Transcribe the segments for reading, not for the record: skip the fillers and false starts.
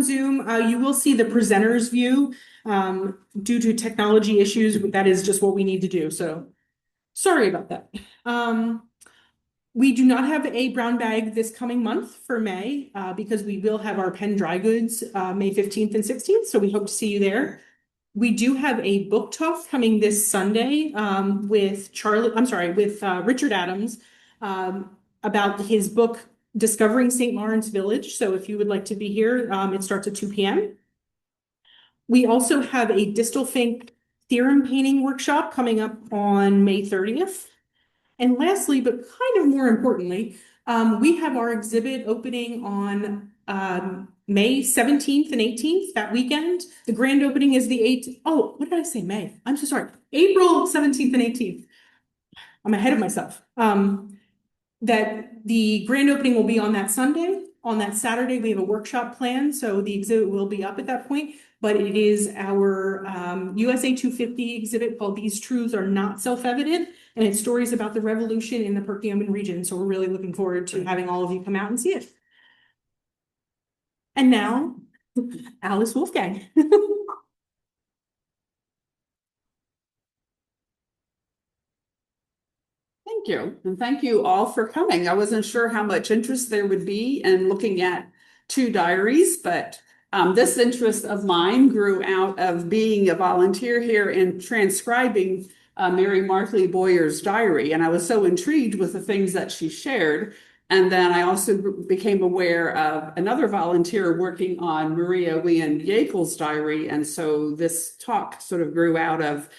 Zoom. You will see the presenter's view. Due to technology issues, that is just what we need to do. So sorry about that. We do not have a brown bag this coming month for May because we will have our Penn Dry Goods May 15th and 16th. So we hope to see you there. We do have a book talk coming this Sunday with Richard Adams about his book Discovering St. Lawrence Village. So if you would like to be here, it starts at 2 p.m. We also have a Distelfink theorem painting workshop coming up on May 30th. And lastly, but kind of more importantly, we have our exhibit opening on May 17th and 18th, that weekend. The grand opening is the 8th. Oh, what did I say? May. I'm so sorry. April 17th and 18th. I'm ahead of myself. That the grand opening will be on that Sunday. On that Saturday, we have a workshop plan, so the exhibit will be up at that point, but it is our USA 250 exhibit called These Truths Are Not Self-Evident, and it's stories about the revolution in the Perkiomen region, so we're really looking forward to having all of you come out and see it. And now, Alice Wolfgang. Thank you. And thank you all for coming. I wasn't sure how much interest there would be in looking at 2 diaries, but this interest of mine grew out of being a volunteer here and transcribing Mary Markley Boyer's diary. And I was so intrigued with the things that she shared. And then I also became aware of another volunteer working on Maria Wieand Yeakel's diary. And so this talk sort of grew out of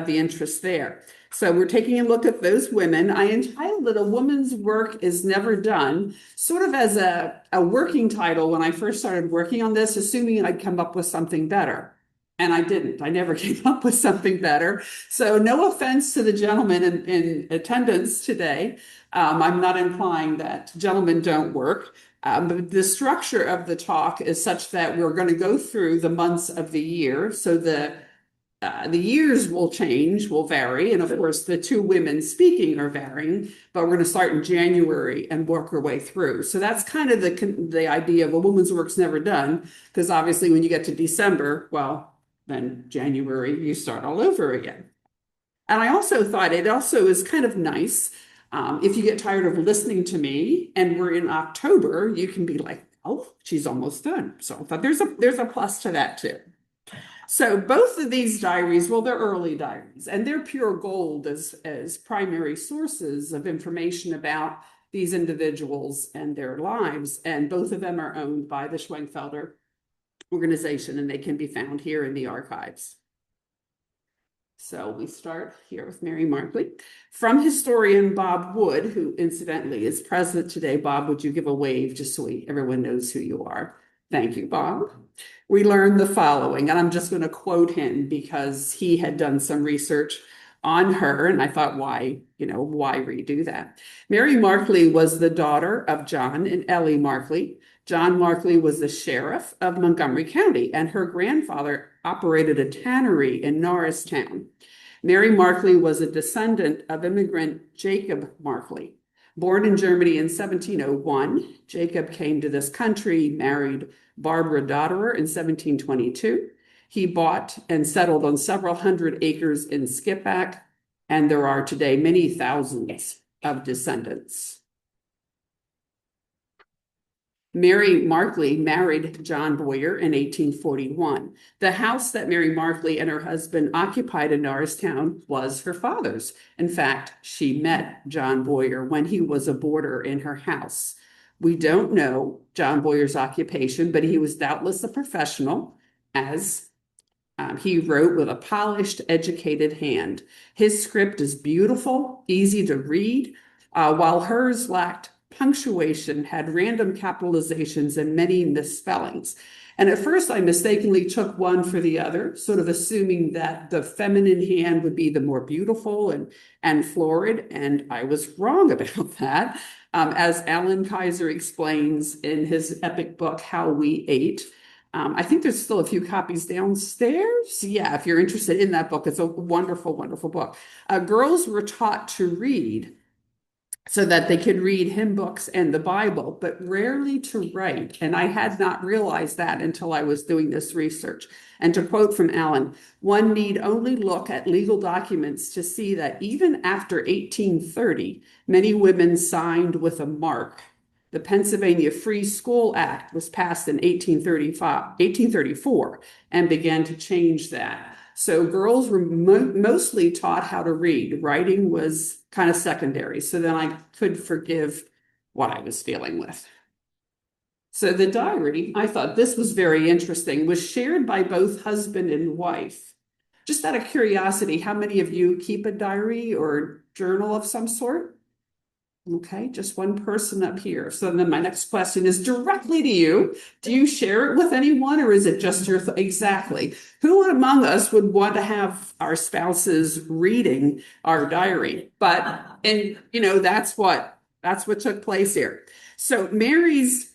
the interest there. So we're taking a look at those women. I entitled it A Woman's Work Is Never Done, sort of as a working title when I first started working on this, assuming I'd come up with something better. And I didn't. I never came up with something better. So no offense to the gentlemen in attendance today. I'm not implying that gentlemen don't work. But the structure of the talk is such that we're going to go through the months of the year. So the years will change, will vary. And of course, the 2 women speaking are varying, but we're going to start in January and work our way through. So that's kind of the idea of a woman's work's never done, because obviously when you get to December, well, then January, you start all over again. And I also thought it also is kind of nice if you get tired of listening to me and we're in October, you can be like, oh, she's almost done. So I thought there's a plus to that too. So both of these diaries, well, they're early diaries, and they're pure gold as primary sources of information about these individuals and their lives. And both of them are owned by the Schwenkfelder organization, and they can be found here in the archives. So we start here with Mary Markley. From historian Bob Wood, who incidentally is present today. Bob, would you give a wave just so everyone knows who you are? Thank you, Bob. We learned the following, and I'm just going to quote him because he had done some research on her, and I thought, why redo that? Mary Markley was the daughter of John and Ellie Markley. John Markley was the sheriff of Montgomery County, and her grandfather operated a tannery in Norristown. Mary Markley was a descendant of immigrant Jacob Markley. Born in Germany in 1701, Jacob came to this country, married Barbara Dotterer in 1722. He bought and settled on several hundred acres in Skippack, and there are today many thousands of descendants. Mary Markley married John Boyer in 1841. The house that Mary Markley and her husband occupied in Norristown was her father's. In fact, she met John Boyer when he was a boarder in her house. We don't know John Boyer's occupation, but he was doubtless a professional, as he wrote with a polished, educated hand. His script is beautiful, easy to read, while hers lacked punctuation, had random capitalizations, and many misspellings. And at first, I mistakenly took one for the other, sort of assuming that the feminine hand would be the more beautiful and florid, and I was wrong about that. As Alan Kaiser explains in his epic book, How We Ate, I think there's still a few copies downstairs. Yeah, if you're interested in that book, it's a wonderful, wonderful book. Girls were taught to read so that they could read hymn books and the Bible, but rarely to write. And I had not realized that until I was doing this research. And to quote from Alan, one need only look at legal documents to see that even after 1830, many women signed with a mark. The Pennsylvania Free School Act was passed in 1834 and began to change that. So girls were mostly taught how to read. Writing was kind of secondary. So then I could forgive what I was feeling with. So the diary, I thought this was very interesting, was shared by both husband and wife. Just out of curiosity, how many of you keep a diary or journal of some sort? Okay, just one person up here. So then my next question is directly to you. Do you share it with anyone or is it just your exactly? Who among us would want to have our spouses reading our diary? But and that's what took place here. So Mary's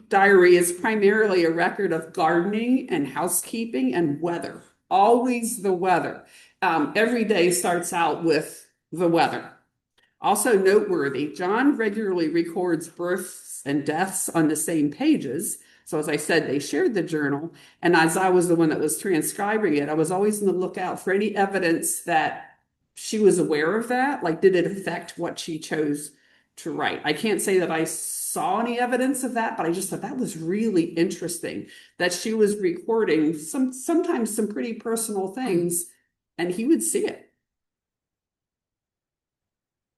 diary is primarily a record of gardening and housekeeping and weather. Always the weather. Every day starts out with the weather. Also noteworthy, John regularly records births and deaths on the same pages. So as I said, they shared the journal. And as I was the one that was transcribing it, I was always on the lookout for any evidence that she was aware of that. Like, did it affect what she chose to write? I can't say that I saw any evidence of that, but I just thought that was really interesting that she was recording sometimes some pretty personal things and he would see it.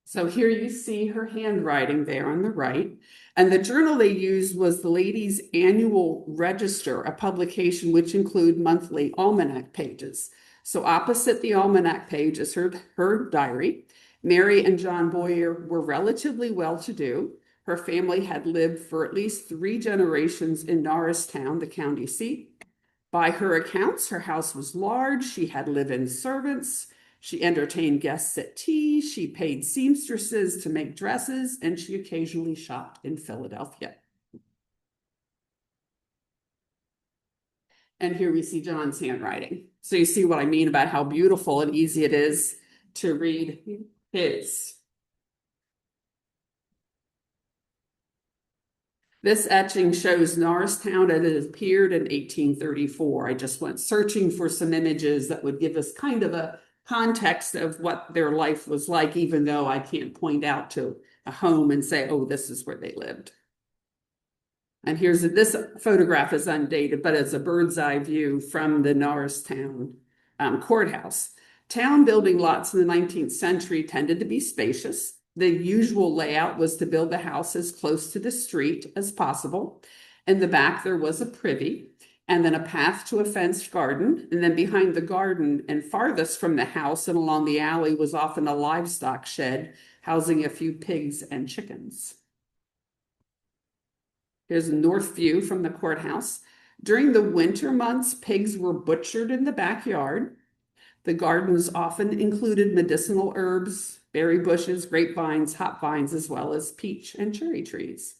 So here you see her handwriting there on the right. And the journal they used was the Ladies' Annual Register, a publication which include monthly almanac pages. So opposite the almanac page is her diary. Mary and John Boyer were relatively well-to-do. Her family had lived for at least 3 generations in Norristown, the county seat. By her accounts, her house was large. She had live-in servants. She entertained guests at tea, she paid seamstresses to make dresses, and she occasionally shopped in Philadelphia. And here we see John's handwriting. So you see what I mean about how beautiful and easy it is to read his. This etching shows Norristown as it appeared in 1834. I just went searching for some images that would give us kind of a context of what their life was like, even though I can't point out to a home and say, oh, this is where they lived. And this photograph is undated, but it's a bird's eye view from the Norristown courthouse. Town building lots in the 19th century tended to be spacious. The usual layout was to build the house as close to the street as possible. In the back, there was a privy and then a path to a fenced garden. And then behind the garden and farthest from the house and along the alley was often a livestock shed housing a few pigs and chickens. Here's a north view from the courthouse. During the winter months, pigs were butchered in the backyard. The gardens often included medicinal herbs, berry bushes, grapevines, hop vines, as well as peach and cherry trees.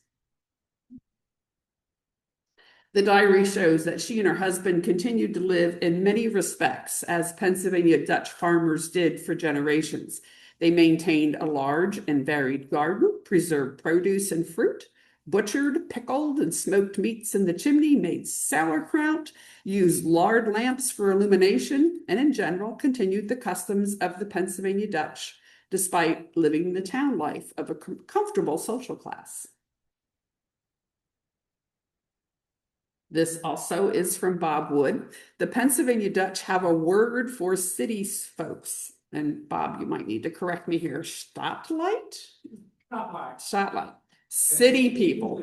The diary shows that she and her husband continued to live in many respects as Pennsylvania Dutch farmers did for generations. They maintained a large and varied garden, preserved produce and fruit, butchered, pickled, and smoked meats in the chimney, made sauerkraut, used lard lamps for illumination, and in general continued the customs of the Pennsylvania Dutch, despite living the town life of a comfortable social class. This also is from Bob Wood. The Pennsylvania Dutch have a word for city folks. And Bob, you might need to correct me here. Stadtlight? Stadtlight. City people.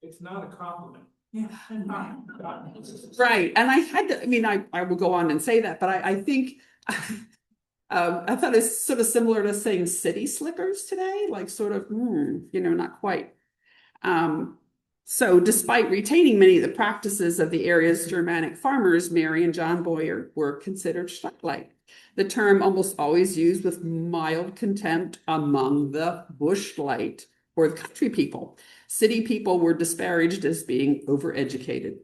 It's not a compliment. Yeah. Right. And I will go on and say that, but I think I thought it's sort of similar to saying city slickers today, like sort of, not quite. So despite retaining many of the practices of the area's Germanic farmers, Mary and John Boyer were considered Stadtlight. The term almost always used with mild contempt among the bushlight or the country people. City people were disparaged as being overeducated,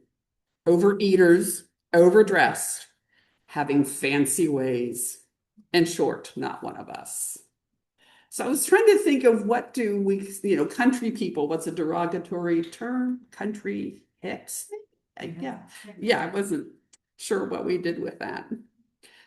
overeaters, overdressed, having fancy ways. In short, not one of us. So I was trying to think of what do we, country people, what's a derogatory term? Country hicks? Yeah, I wasn't sure what we did with that.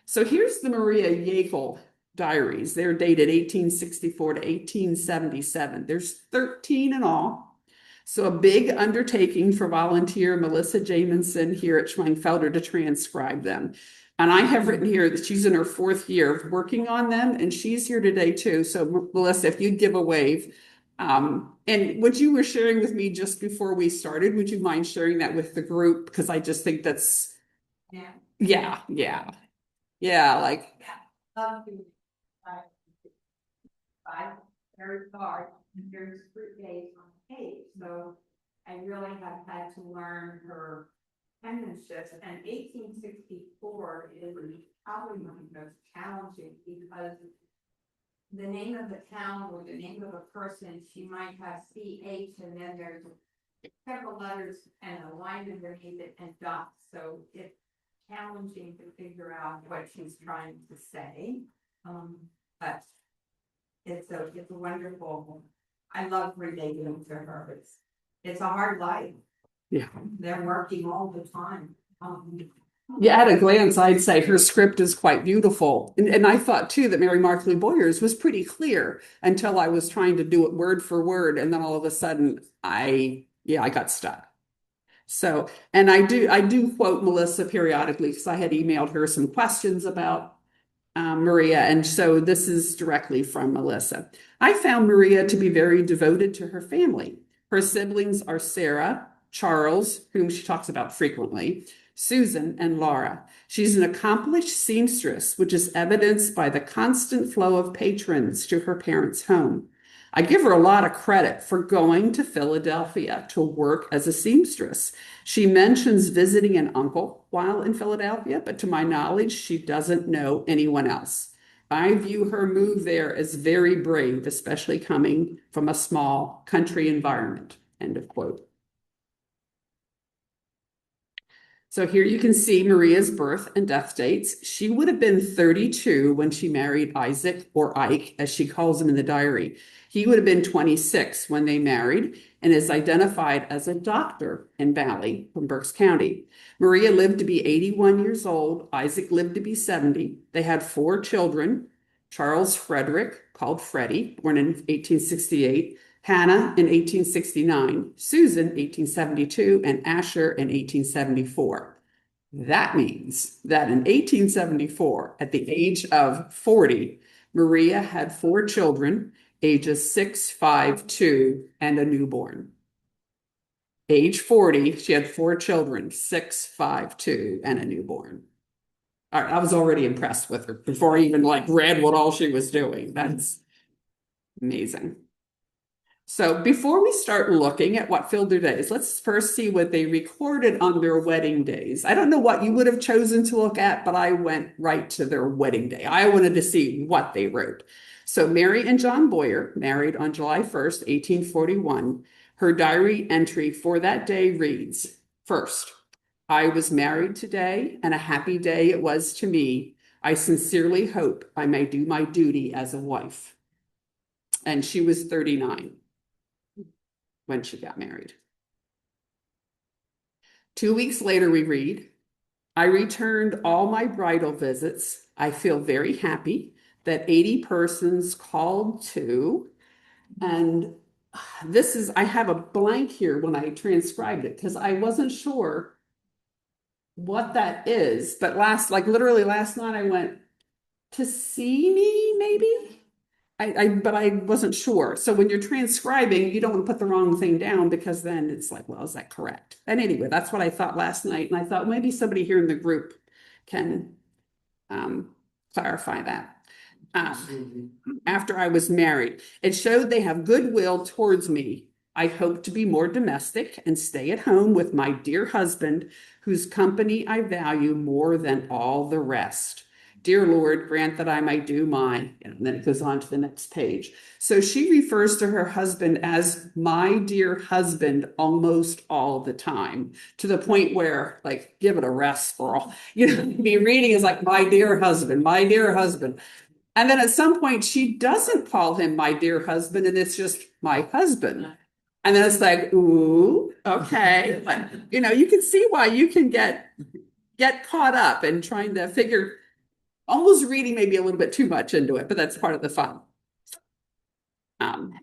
So here's the Maria Wieand diaries. They're dated 1864 to 1877. There's 13 in all. So a big undertaking for volunteer Melissa Jamison here at Schweinfelder to transcribe them. And I have written here that she's in her 4th year of working on them, and she's here today too. So Melissa, if you'd give a wave. And what you were sharing with me just before we started, would you mind sharing that with the group? Because I just think that's, yeah, like, very hard, there's 3 days on page, so I really have had to learn her penmanship, and 1864 is probably one of the most challenging because the name of the town or the name of a person, she might have CH and then there's several letters and a line underneath it and dots, so it's challenging to figure out what she's trying to say. But it's a wonderful, I love relating to her. It's a hard life. yeah. They're working all the time. Yeah, at a glance, I'd say her script is quite beautiful. And I thought too that Mary Markley Boyer's was pretty clear until I was trying to do it word for word. And then all of a sudden I got stuck. So, and I do quote Melissa periodically because I had emailed her some questions about Maria. And so this is directly from Melissa. I found Maria to be very devoted to her family. Her siblings are Sarah, Charles, whom she talks about frequently, Susan, and Laura. She's an accomplished seamstress, which is evidenced by the constant flow of patrons to her parents' home. I give her a lot of credit for going to Philadelphia to work as a seamstress. She mentions visiting an uncle while in Philadelphia, but to my knowledge, she doesn't know anyone else. I view her move there as very brave, especially coming from a small country environment. End of quote. So here you can see Maria's birth and death dates. She would have been 32 when she married Isaac, or Ike, as she calls him in the diary. He would have been 26 when they married and is identified as a doctor in Valley from Berks County. Maria lived to be 81 years old. Isaac lived to be 70. They had 4 children: Charles Frederick, called Freddie, born in 1868, Hannah in 1869, Susan 1872, and Asher in 1874. That means that in 1874, at the age of 40, Maria had 4 children, ages 6, 5, 2, and a newborn. Age 40, she had 4 children, 6, 5, 2, and a newborn. All right, I was already impressed with her before I even read what all she was doing. That's amazing. So before we start looking at what filled their days, let's first see what they recorded on their wedding days. I don't know what you would have chosen to look at, but I went right to their wedding day. I wanted to see what they wrote. So Mary and John Boyer married on July 1st, 1841. Her diary entry for that day reads, "First, I was married today, and a happy day it was to me. I sincerely hope I may do my duty as a wife." And she was 39 when she got married. 2 weeks later, we read, "I returned all my bridal visits. I feel very happy that 80 persons called to," and I have a blank here when I transcribed it because I wasn't sure what that is. But literally last night I went, "To see me, maybe?" But I wasn't sure. So when you're transcribing, you don't want to put the wrong thing down because then it's like, well, is that correct? And anyway, that's what I thought last night. And I thought maybe somebody here in the group can clarify that. After I was married, it showed they have goodwill towards me. I hope to be more domestic and stay at home with my dear husband, whose company I value more than all the rest. Dear Lord, grant that I may do mine. And then it goes on to the next page. So she refers to her husband as my dear husband almost all the time, to the point where, give it a rest, girl. Be reading is like, my dear husband, my dear husband. And then at some point, she doesn't call him my dear husband, and it's just my husband. And then it's like, ooh, okay. But, you can see why you can get caught up in trying to figure, almost reading maybe a little bit too much into it, but that's part of the fun.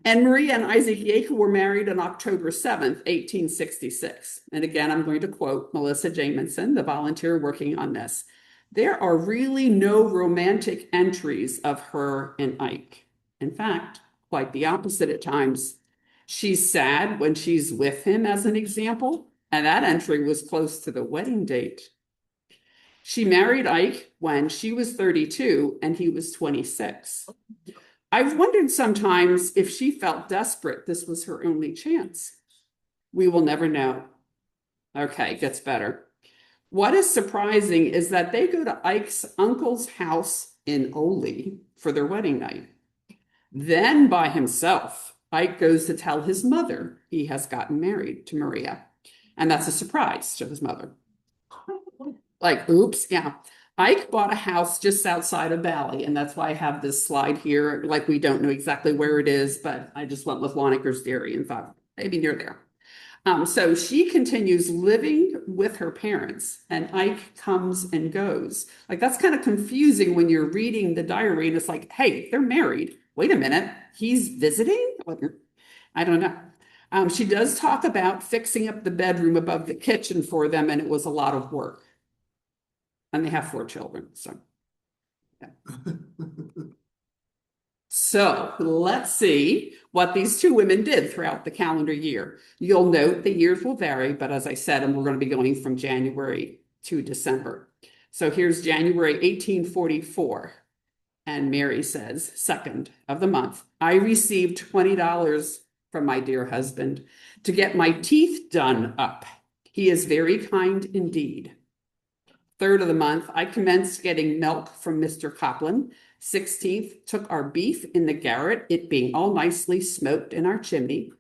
And Maria and Isaac Yeakel were married on October 7th, 1866. And again, I'm going to quote Melissa Jamison, the volunteer working on this. There are really no romantic entries of her and Ike. In fact, quite the opposite at times. She's sad when she's with him, as an example, and that entry was close to the wedding date. She married Ike when she was 32 and he was 26. I've wondered sometimes if she felt desperate this was her only chance. We will never know. Okay, gets better. What is surprising is that they go to Ike's uncle's house in Ole for their wedding night. Then by himself, Ike goes to tell his mother he has gotten married to Maria. And that's a surprise to his mother. Like, oops, yeah. Ike bought a house just outside of Valley, and that's why I have this slide here. Like, we don't know exactly where it is, but I just went with Lonicker's Dairy and thought maybe near there. So she continues living with her parents, and Ike comes and goes. Like, that's kind of confusing when you're reading the diary, and it's like, hey, they're married. Wait a minute, he's visiting? I don't know. She does talk about fixing up the bedroom above the kitchen for them, and it was a lot of work. And they have 4 children, so. Yeah. So let's see what these 2 women did throughout the calendar year. You'll note the years will vary, but as I said, and we're going to be going from January to December. So here's January 1844. And Mary says, 2nd of the month, I received $20 from my dear husband to get my teeth done up. He is very kind indeed. 3rd of the month, I commenced getting milk from Mr. Copland. 16th, took our beef in the garret, it being all nicely smoked in our chimney.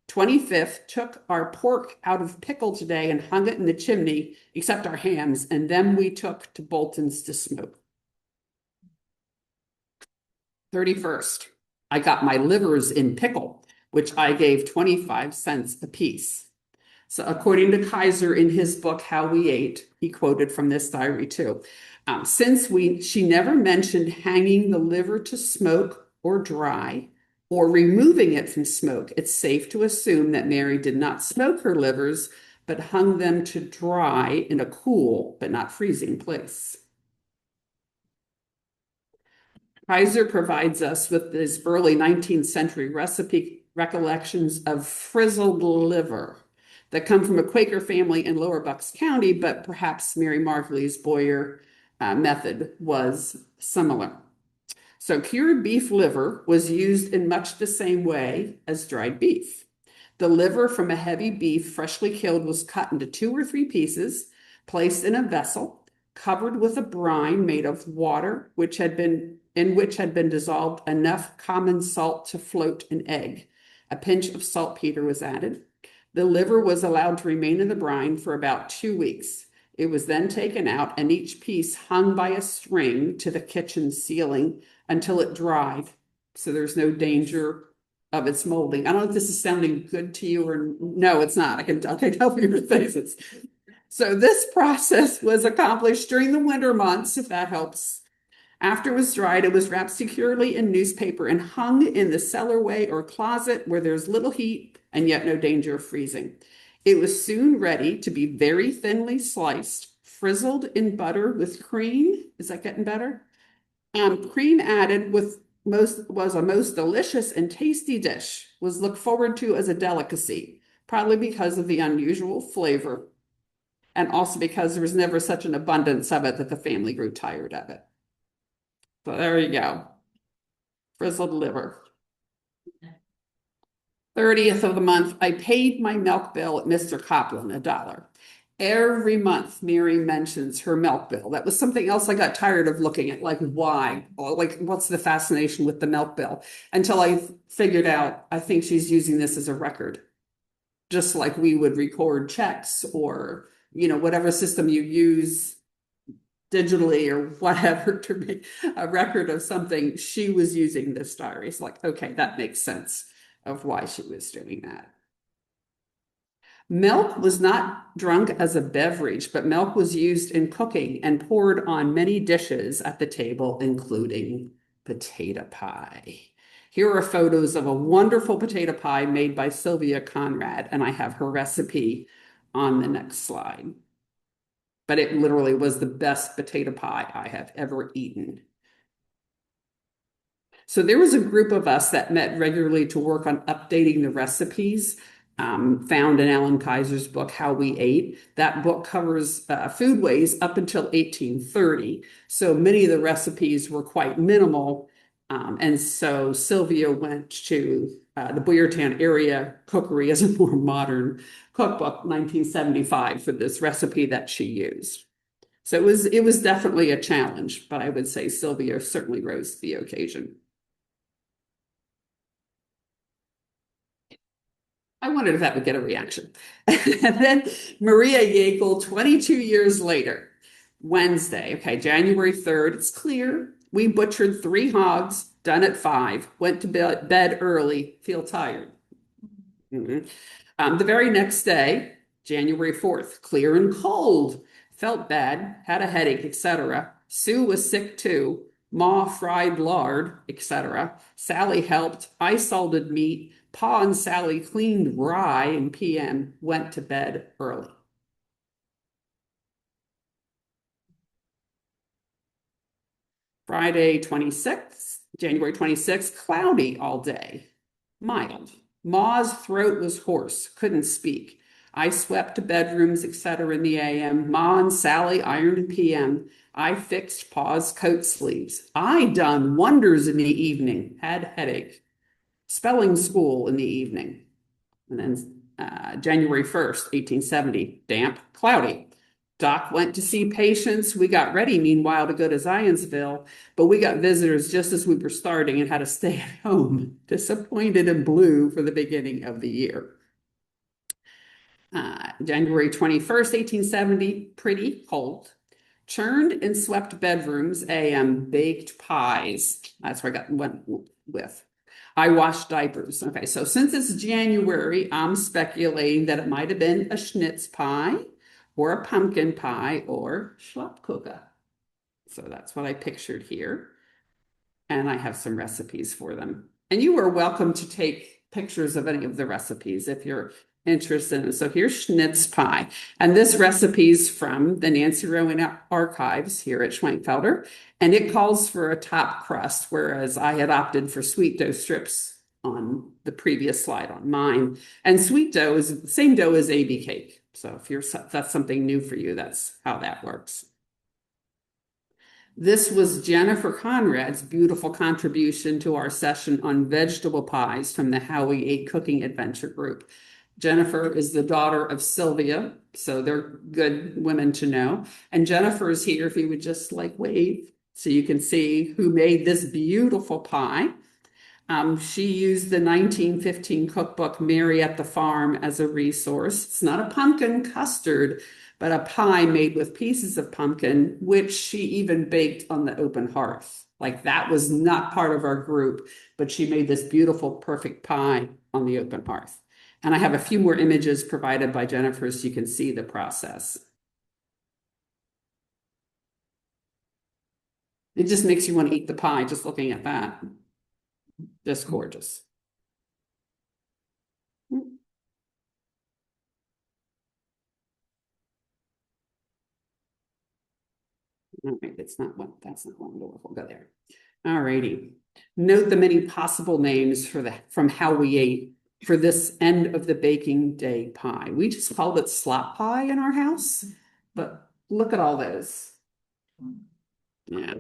25th, took our pork out of pickle today and hung it in the chimney, except our hams, and them we took to Bolton's to smoke. 31st, I got my livers in pickle, which I gave 25 cents apiece. So according to Kaiser in his book, How We Ate, he quoted from this diary too. She never mentioned hanging the liver to smoke or dry or removing it from smoke, it's safe to assume that Mary did not smoke her livers, but hung them to dry in a cool but not freezing place. Kaiser provides us with this early 19th century recipe recollections of frizzled liver that come from a Quaker family in Lower Bucks County, but perhaps Mary Markley's Boyer method was similar. So cured beef liver was used in much the same way as dried beef. The liver from a heavy beef freshly killed was cut into 2 or 3 pieces, placed in a vessel, covered with a brine made of water, in which had been dissolved enough common salt to float an egg. A pinch of saltpeter was added. The liver was allowed to remain in the brine for about 2 weeks. It was then taken out and each piece hung by a string to the kitchen ceiling until it dried. So there's no danger of its molding. I don't know if this is sounding good to you or no, it's not. I can tell from your faces. So this process was accomplished during the winter months, if that helps. After it was dried, it was wrapped securely in newspaper and hung in the cellarway or closet where there's little heat and yet no danger of freezing. It was soon ready to be very thinly sliced, frizzled in butter with cream. Is that getting better? Cream added was a most delicious and tasty dish, was looked forward to as a delicacy, probably because of the unusual flavor, and also because there was never such an abundance of it that the family grew tired of it. So there you go. Frizzled liver. 30th of the month, I paid my milk bill at Mr. Copland, $1. Every month, Mary mentions her milk bill. That was something else I got tired of looking at, like why? Like what's the fascination with the milk bill? Until I figured out, I think she's using this as a record. Just like we would record checks or, whatever system you use digitally or whatever to make a record of something, she was using this diary. It's like, okay, that makes sense of why she was doing that. Milk was not drunk as a beverage, but milk was used in cooking and poured on many dishes at the table, including potato pie. Here are photos of a wonderful potato pie made by Sylvia Conrad, and I have her recipe on the next slide. But it literally was the best potato pie I have ever eaten. So there was a group of us that met regularly to work on updating the recipes, found in Alan Kaiser's book, How We Ate. That book covers foodways up until 1830. So many of the recipes were quite minimal. And so Sylvia went to the Boyertown area cookery as a more modern cookbook, 1975, for this recipe that she used. So it was definitely a challenge, but I would say Sylvia certainly rose to the occasion. I wondered if that would get a reaction. And then Maria Wieand, 22 years later, Wednesday, okay, January 3rd, it's clear. We butchered 3 hogs, done at 5, went to bed early, feel tired. The very next day, January 4th, clear and cold, felt bad, had a headache, etc. Sue was sick too. Ma fried lard, etc. Sally helped. I salted meat. Pa and Sally cleaned rye and PM, went to bed early. Friday 26th, January 26th, cloudy all day, mild. Ma's throat was hoarse, couldn't speak. I swept bedrooms, etc. in the AM. Ma and Sally ironed PM. I fixed Pa's coat sleeves. I done wonders in the evening, had headache. Spelling school in the evening. And then January 1st, 1870, damp, cloudy. Doc went to see patients. We got ready, meanwhile, to go to Zionsville, but we got visitors just as we were starting and had to stay at home, disappointed and blue for the beginning of the year. January 21st, 1870, pretty cold. Churned and swept bedrooms, AM, baked pies. That's where I went with. I washed diapers. Okay, so since it's January, I'm speculating that it might have been a schnitz pie or a pumpkin pie or schlappkuche. So that's what I pictured here. And I have some recipes for them. And you are welcome to take pictures of any of the recipes if you're interested in. So here's schnitz pie. And this recipe is from the Nancy Rowan archives here at Schwenkfelder. And it calls for a top crust, whereas I had opted for sweet dough strips on the previous slide on mine. And sweet dough is the same dough as AB cake. So if that's something new for you, that's how that works. This was Jennifer Conrad's beautiful contribution to our session on vegetable pies from the How We Ate Cooking Adventure Group. Jennifer is the daughter of Sylvia, so they're good women to know. And Jennifer is here if you would just wave so you can see who made this beautiful pie. She used the 1915 cookbook Mary at the Farm as a resource. It's not a pumpkin custard, but a pie made with pieces of pumpkin, which she even baked on the open hearth. That was not part of our group, but she made this beautiful, perfect pie on the open hearth. And I have a few more images provided by Jennifer so you can see the process. It just makes you want to eat the pie just looking at that. Just gorgeous. All right, that's not one we'll go there. All righty. Note the many possible names from How We Ate for this end of the baking day pie. We just called it slop pie in our house, but look at all those. Yeah.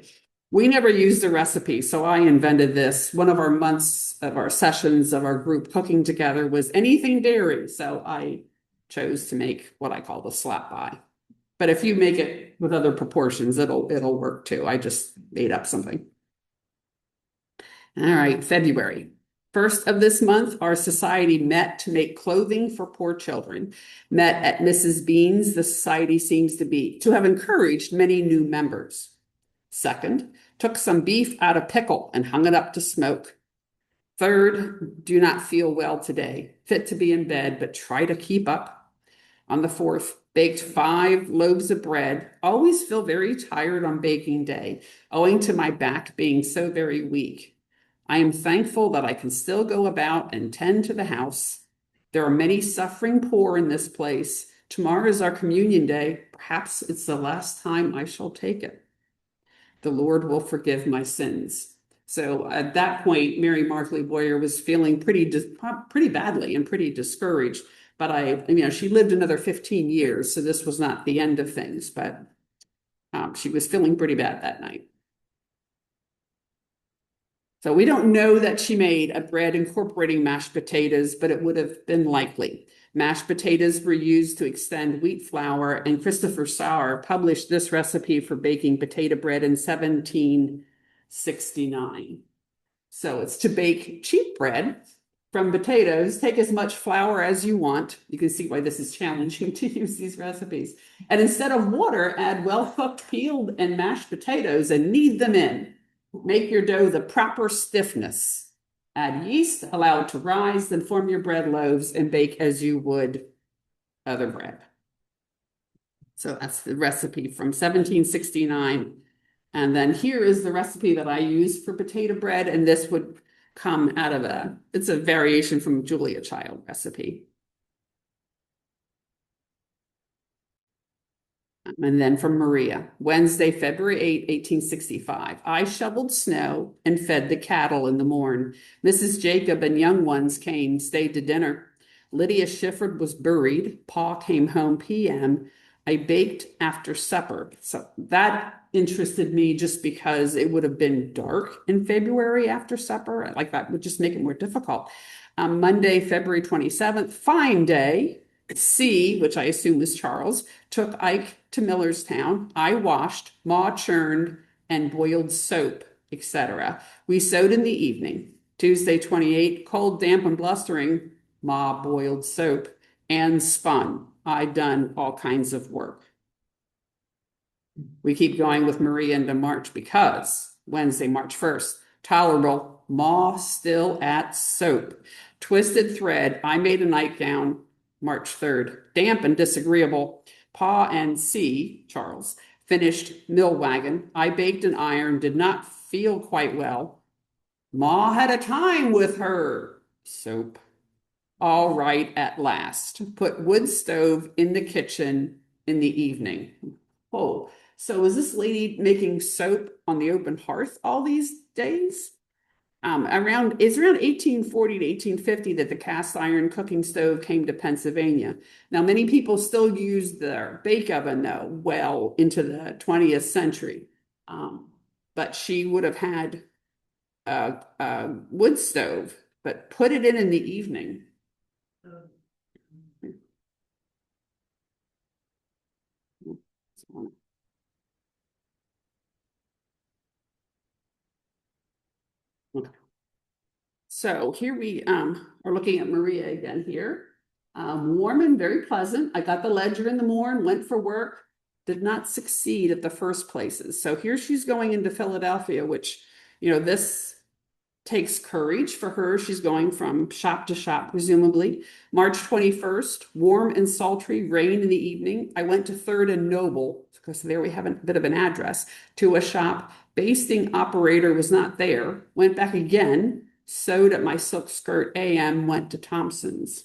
We never used a recipe, so I invented this. One of our months of our sessions of our group cooking together was anything dairy, so I chose to make what I call the slop pie. But if you make it with other proportions, it'll work too. I just made up something. All right, February. First of this month, our society met to make clothing for poor children. Met at Mrs. Bean's, the society seems to have encouraged many new members. Second, took some beef out of pickle and hung it up to smoke. Third, do not feel well today, fit to be in bed, but try to keep up. On the fourth, baked 5 loaves of bread. Always feel very tired on baking day, owing to my back being so very weak. I am thankful that I can still go about and tend to the house. There are many suffering poor in this place. Tomorrow is our communion day. Perhaps it's the last time I shall take it. The Lord will forgive my sins. So at that point, Mary Markley Boyer was feeling pretty badly and pretty discouraged. But she lived another 15 years, so this was not the end of things. But she was feeling pretty bad that night. So we don't know that she made a bread incorporating mashed potatoes, but it would have been likely. Mashed potatoes were used to extend wheat flour, and Christopher Sauer published this recipe for baking potato bread in 1769. So it's to bake cheap bread from potatoes. Take as much flour as you want. You can see why this is challenging to use these recipes. And instead of water, add well-cooked peeled and mashed potatoes and knead them in. Make your dough the proper stiffness. Add yeast, allow it to rise, then form your bread loaves and bake as you would other bread. So that's the recipe from 1769. And then here is the recipe that I use for potato bread. And this would come out of it's a variation from Julia Child recipe. And then from Maria, Wednesday, February 8, 1865. I shoveled snow and fed the cattle in the morn. Mrs. Jacob and young ones came, stayed to dinner. Lydia Shifford was buried. Pa came home p.m. I baked after supper. So that interested me just because it would have been dark in February after supper. Like that would just make it more difficult. Monday, February 27th, fine day. C, which I assume is Charles, took Ike to Millerstown. I washed, Ma churned, and boiled soap, etc. We sewed in the evening. Tuesday, 28, cold, damp, and blustering. Ma boiled soap and spun. I done all kinds of work. We keep going with Maria into March because Wednesday, March 1st, tolerable. Ma still at soap. Twisted thread. I made a nightgown. March 3rd, damp and disagreeable. Pa and C, Charles, finished mill wagon. I baked and ironed, did not feel quite well. Ma had a time with her. Soap. All right at last. Put wood stove in the kitchen in the evening. Oh, so is this lady making soap on the open hearth all these days? It's around 1840 to 1850 that the cast iron cooking stove came to Pennsylvania. Now, many people still use their bake oven, though, well into the 20th century. But she would have had a wood stove, but put it in the evening. So here we are looking at Maria again here. Warm and very pleasant. I got the ledger in the morning, went for work, did not succeed at the first places. So here she's going into Philadelphia, which, this takes courage for her. She's going from shop to shop, presumably. March 21st, warm and sultry, rain in the evening. I went to 3rd and Noble, because there we have a bit of an address, to a shop. Basting operator was not there. Went back again, sewed at my silk skirt AM, went to Thompson's.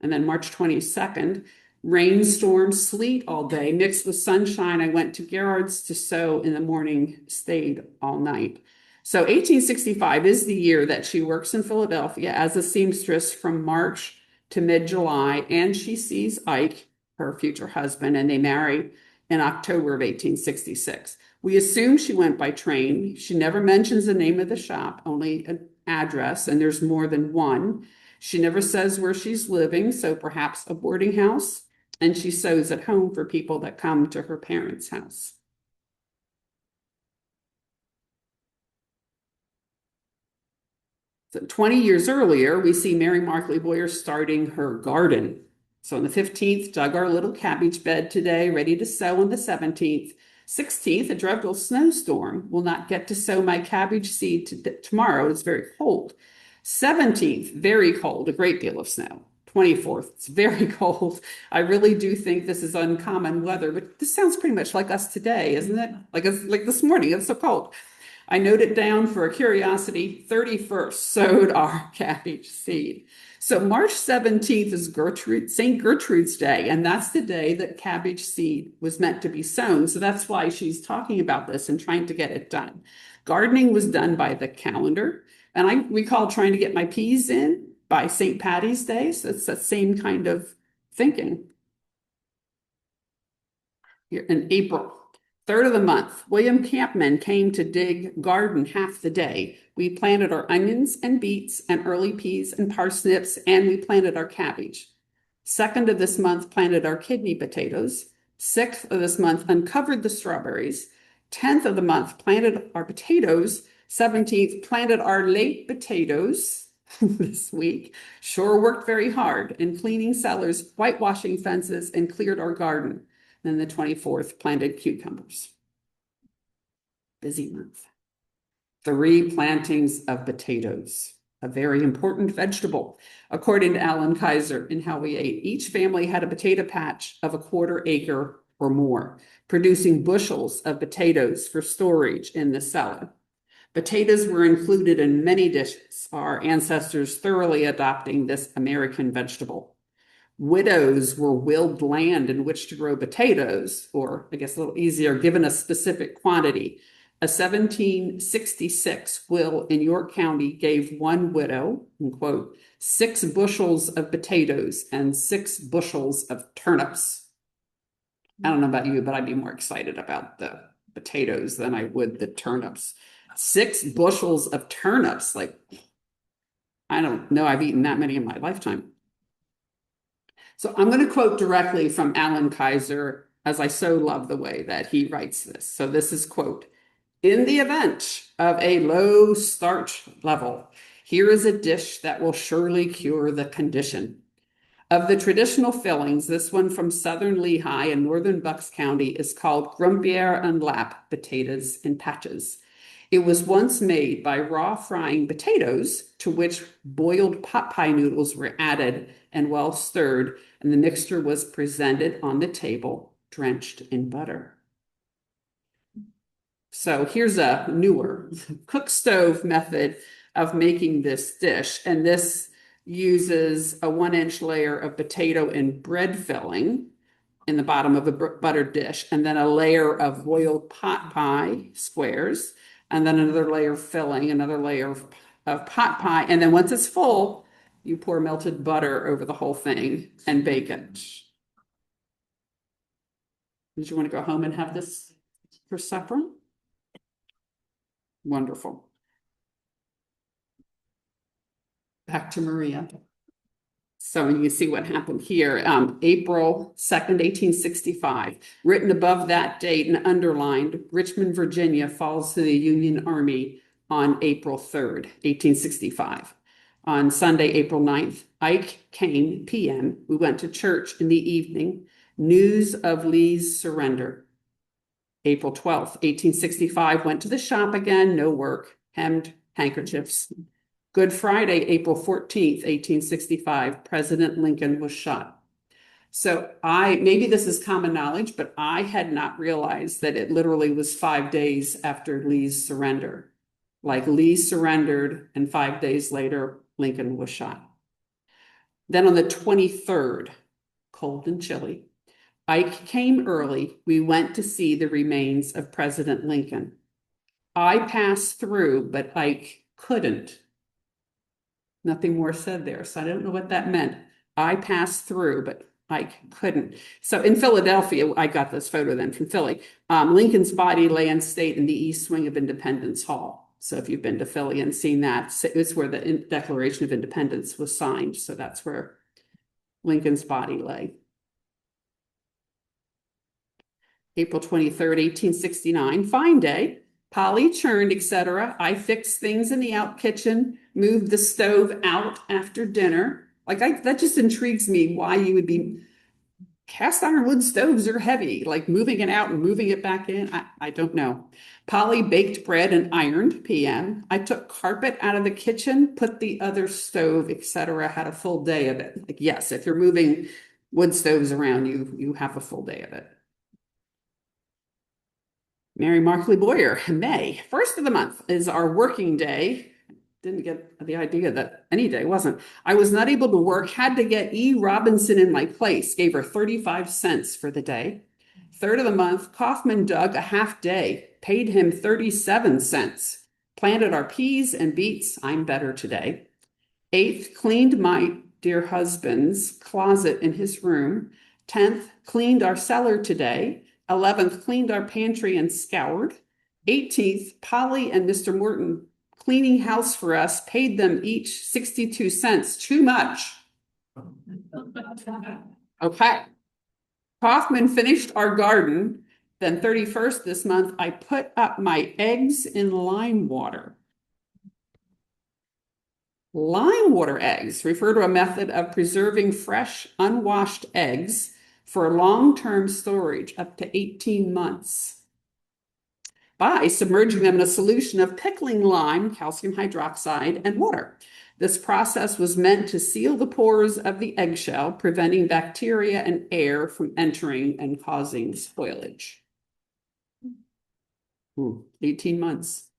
And then March 22nd, rainstorm, sleet all day, mixed with sunshine. I went to Garrard's to sew in the morning, stayed all night. So 1865 is the year that she works in Philadelphia as a seamstress from March to mid-July, and she sees Ike, her future husband, and they marry in October of 1866. We assume she went by train. She never mentions the name of the shop, only an address, and there's more than one. She never says where she's living, so perhaps a boarding house, and she sews at home for people that come to her parents' house. So 20 years earlier, we see Mary Markley Boyer starting her garden. So on the 15th, dug our little cabbage bed today, ready to sow on the 17th. 16th, a dreadful snowstorm. Will not get to sow my cabbage seed tomorrow. It's very cold. 17th, very cold, a great deal of snow. 24th, it's very cold. I really do think this is uncommon weather, but this sounds pretty much like us today, isn't it? Like this morning, it's so cold. I note it down for a curiosity. 31st, sowed our cabbage seed. So March 17th is St. Gertrude's Day, and that's the day that cabbage seed was meant to be sown. So that's why she's talking about this and trying to get it done. Gardening was done by the calendar, and I recall trying to get my peas in by St. Patty's Day. So it's that same kind of thinking. Here in April. Third of the month, William Campman came to dig garden half the day. We planted our onions and beets and early peas and parsnips, and we planted our cabbage. Second of this month, planted our kidney potatoes. 6th of this month, uncovered the strawberries. 10th of the month, planted our potatoes. 17th, planted our late potatoes this week. Sure worked very hard in cleaning cellars, whitewashing fences, and cleared our garden. Then the 24th, planted cucumbers. Busy month. 3 plantings of potatoes, a very important vegetable. According to Alan Kaiser in How We Ate, each family had a potato patch of a 1/4 acre or more, producing bushels of potatoes for storage in the cellar. Potatoes were included in many dishes, our ancestors thoroughly adopting this American vegetable. Widows were willed land in which to grow potatoes, or I guess a little easier, given a specific quantity. A 1766 will in York County gave one widow, quote, 6 bushels of potatoes and 6 bushels of turnips. I don't know about you, but I'd be more excited about the potatoes than I would the turnips. 6 bushels of turnips, like, I don't know, I've eaten that many in my lifetime. So I'm going to quote directly from Alan Kaiser, as I so love the way that he writes this. So this is, quote, in the event of a low starch level, here is a dish that will surely cure the condition. Of the traditional fillings, this one from southern Lehigh and northern Bucks County is called grumpier and lap, potatoes in patches. It was once made by raw frying potatoes, to which boiled pot pie noodles were added and well stirred, and the mixture was presented on the table, drenched in butter. So here's a newer cook stove method of making this dish, and this uses a 1-inch layer of potato and bread filling in the bottom of a buttered dish, and then a layer of boiled pot pie squares, and then another layer of filling, another layer of pot pie, and then once it's full, you pour melted butter over the whole thing and bake it. Did you want to go home and have this for supper? Wonderful. Back to Maria. So you see what happened here. April 2nd, 1865. Written above that date and underlined, Richmond, Virginia falls to the Union Army on April 3rd, 1865. On Sunday, April 9th, Ike came, p.m. We went to church in the evening. News of Lee's surrender. April 12th, 1865, went to the shop again, no work, hemmed handkerchiefs. Good Friday, April 14th, 1865, President Lincoln was shot. So maybe this is common knowledge, but I had not realized that it literally was 5 days after Lee's surrender. Like Lee surrendered, and 5 days later, Lincoln was shot. Then on the 23rd, cold and chilly, Ike came early. We went to see the remains of President Lincoln. I passed through, but Ike couldn't. Nothing more said there, so I don't know what that meant. I passed through, but Ike couldn't. So in Philadelphia, I got this photo then from Philly. Lincoln's body lay in state in the east wing of Independence Hall. So if you've been to Philly and seen that, it's where the Declaration of Independence was signed. So that's where Lincoln's body lay. April 23rd, 1869, fine day. Polly churned, etc. I fixed things in the out kitchen, moved the stove out after dinner. That just intrigues me why you would be cast iron wood stoves are heavy, like moving it out and moving it back in. I don't know. Polly baked bread and ironed PM. I took carpet out of the kitchen, put the other stove, etc. Had a full day of it. Like, yes, if you're moving wood stoves around, you have a full day of it. Mary Markley Boyer, May, first of the month is our working day. Didn't get the idea that any day wasn't. I was not able to work, had to get E. Robinson in my place, gave her 35 cents for the day. Third of the month, Kaufman dug a half day, paid him 37 cents. Planted our peas and beets, I'm better today. Eighth, cleaned my dear husband's closet in his room. 10th, cleaned our cellar today. 11th, cleaned our pantry and scoured. 18th, Polly and Mr. Morton cleaning house for us, paid them each 62 cents. Too much. Okay. Kaufman finished our garden. Then 31st this month, I put up my eggs in lime water. Lime water eggs refer to a method of preserving fresh, unwashed eggs for long-term storage up to 18 months by submerging them in a solution of pickling lime, calcium hydroxide, and water. This process was meant to seal the pores of the eggshell, preventing bacteria and air from entering and causing spoilage. 18 months.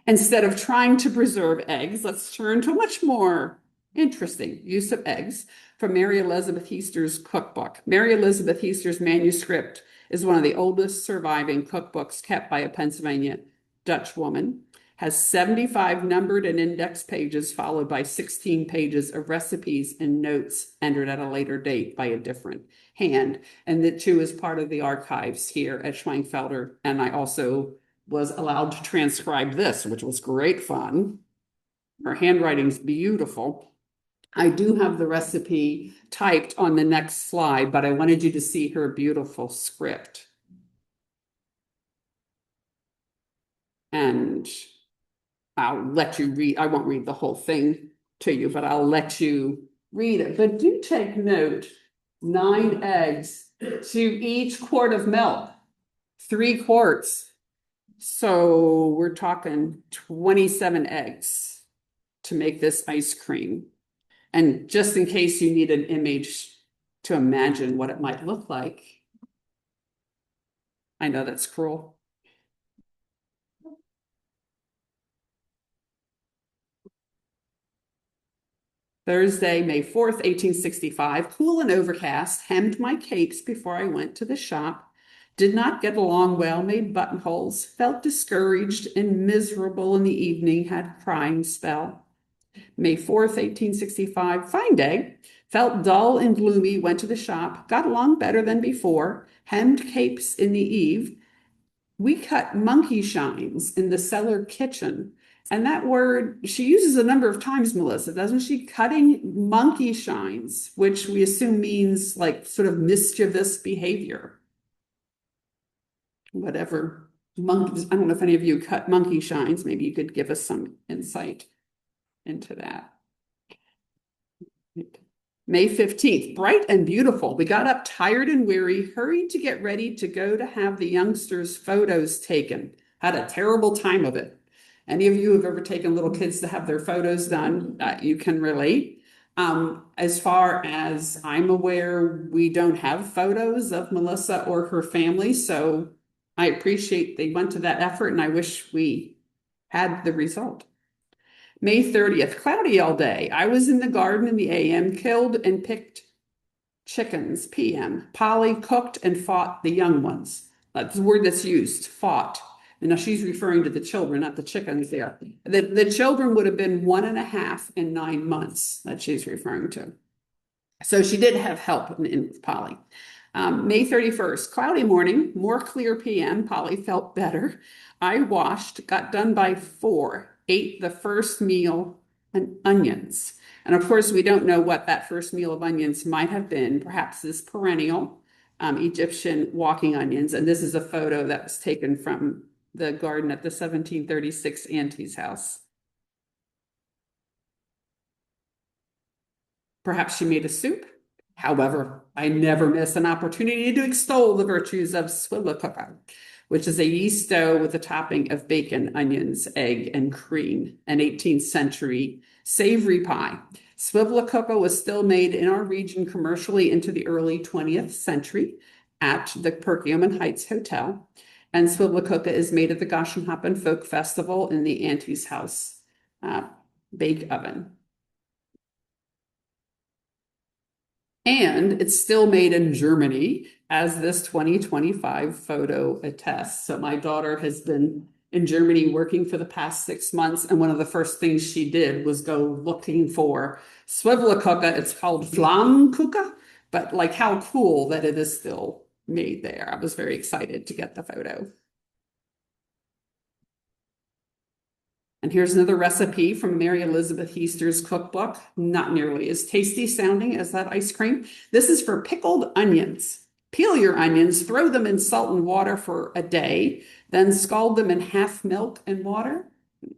Instead of trying to preserve eggs, let's turn to a much more interesting use of eggs from Mary Elizabeth Hiester's cookbook. Mary Elizabeth Hiester's manuscript is one of the oldest surviving cookbooks kept by a Pennsylvania Dutch woman, has 75 numbered and indexed pages, followed by 16 pages of recipes and notes entered at a later date by a different hand. And that too is part of the archives here at Schweinfelder. And I also was allowed to transcribe this, which was great fun. Her handwriting's beautiful. I do have the recipe typed on the next slide, but I wanted you to see her beautiful script. And I'll let you read, I won't read the whole thing to you, but I'll let you read it. But do take note, 9 eggs to each quart of milk, 3 quarts. So we're talking 27 eggs to make this ice cream. And just in case you need an image to imagine what it might look like. I know that's cruel. Thursday, May 4th, 1865, cool and overcast, hemmed my capes before I went to the shop. Did not get along well, made buttonholes, felt discouraged and miserable in the evening, had crying spell. May 4th, 1865, fine day, felt dull and gloomy, went to the shop, got along better than before, hemmed capes in the eve. We cut monkey shines in the cellar kitchen. And that word, she uses a number of times, Melissa, doesn't she? Cutting monkey shines, which we assume means like sort of mischievous behavior. Whatever. Monkeys, I don't know if any of you cut monkey shines. Maybe you could give us some insight into that. May 15th, bright and beautiful. We got up tired and weary, hurried to get ready to go to have the youngsters' photos taken. Had a terrible time of it. Any of you who have ever taken little kids to have their photos done, you can relate. As far as I'm aware, we don't have photos of Melissa or her family, so I appreciate they went to that effort and I wish we had the result. May 30th, cloudy all day. I was in the garden in the AM, killed and picked chickens, PM. Polly cooked and fought the young ones. That's the word that's used, fought. And now she's referring to the children, not the chickens there. The children would have been 1.5 and 9 months that she's referring to. So she did have help in Polly. May 31st, cloudy morning, more clear PM. Polly felt better. I washed, got done by 4, ate the first meal and onions. And of course, we don't know what that first meal of onions might have been. Perhaps this perennial. Egyptian walking onions. And this is a photo that was taken from the garden at the 1736 auntie's house. Perhaps she made a soup. However, I never miss an opportunity to extol the virtues of swivlakoppa, which is a yeast dough with a topping of bacon, onions, egg, and cream, an 18th century savory pie. Swivlakoppa was still made in our region commercially into the early 20th century at the Perkiomen Heights Hotel. And swivlakoppa is made at the Goshenhappen Folk Festival in the Auntie's House bake oven. And it's still made in Germany, as this 2025 photo attests. So my daughter has been in Germany working for the past 6 months, and one of the first things she did was go looking for swivlakoppa. It's called Flammkuche, but like how cool that it is still made there. I was very excited to get the photo. And here's another recipe from Mary Elizabeth Hiester's cookbook, not nearly as tasty sounding as that ice cream. This is for pickled onions. Peel your onions, throw them in salt and water for a day, then scald them in half milk and water,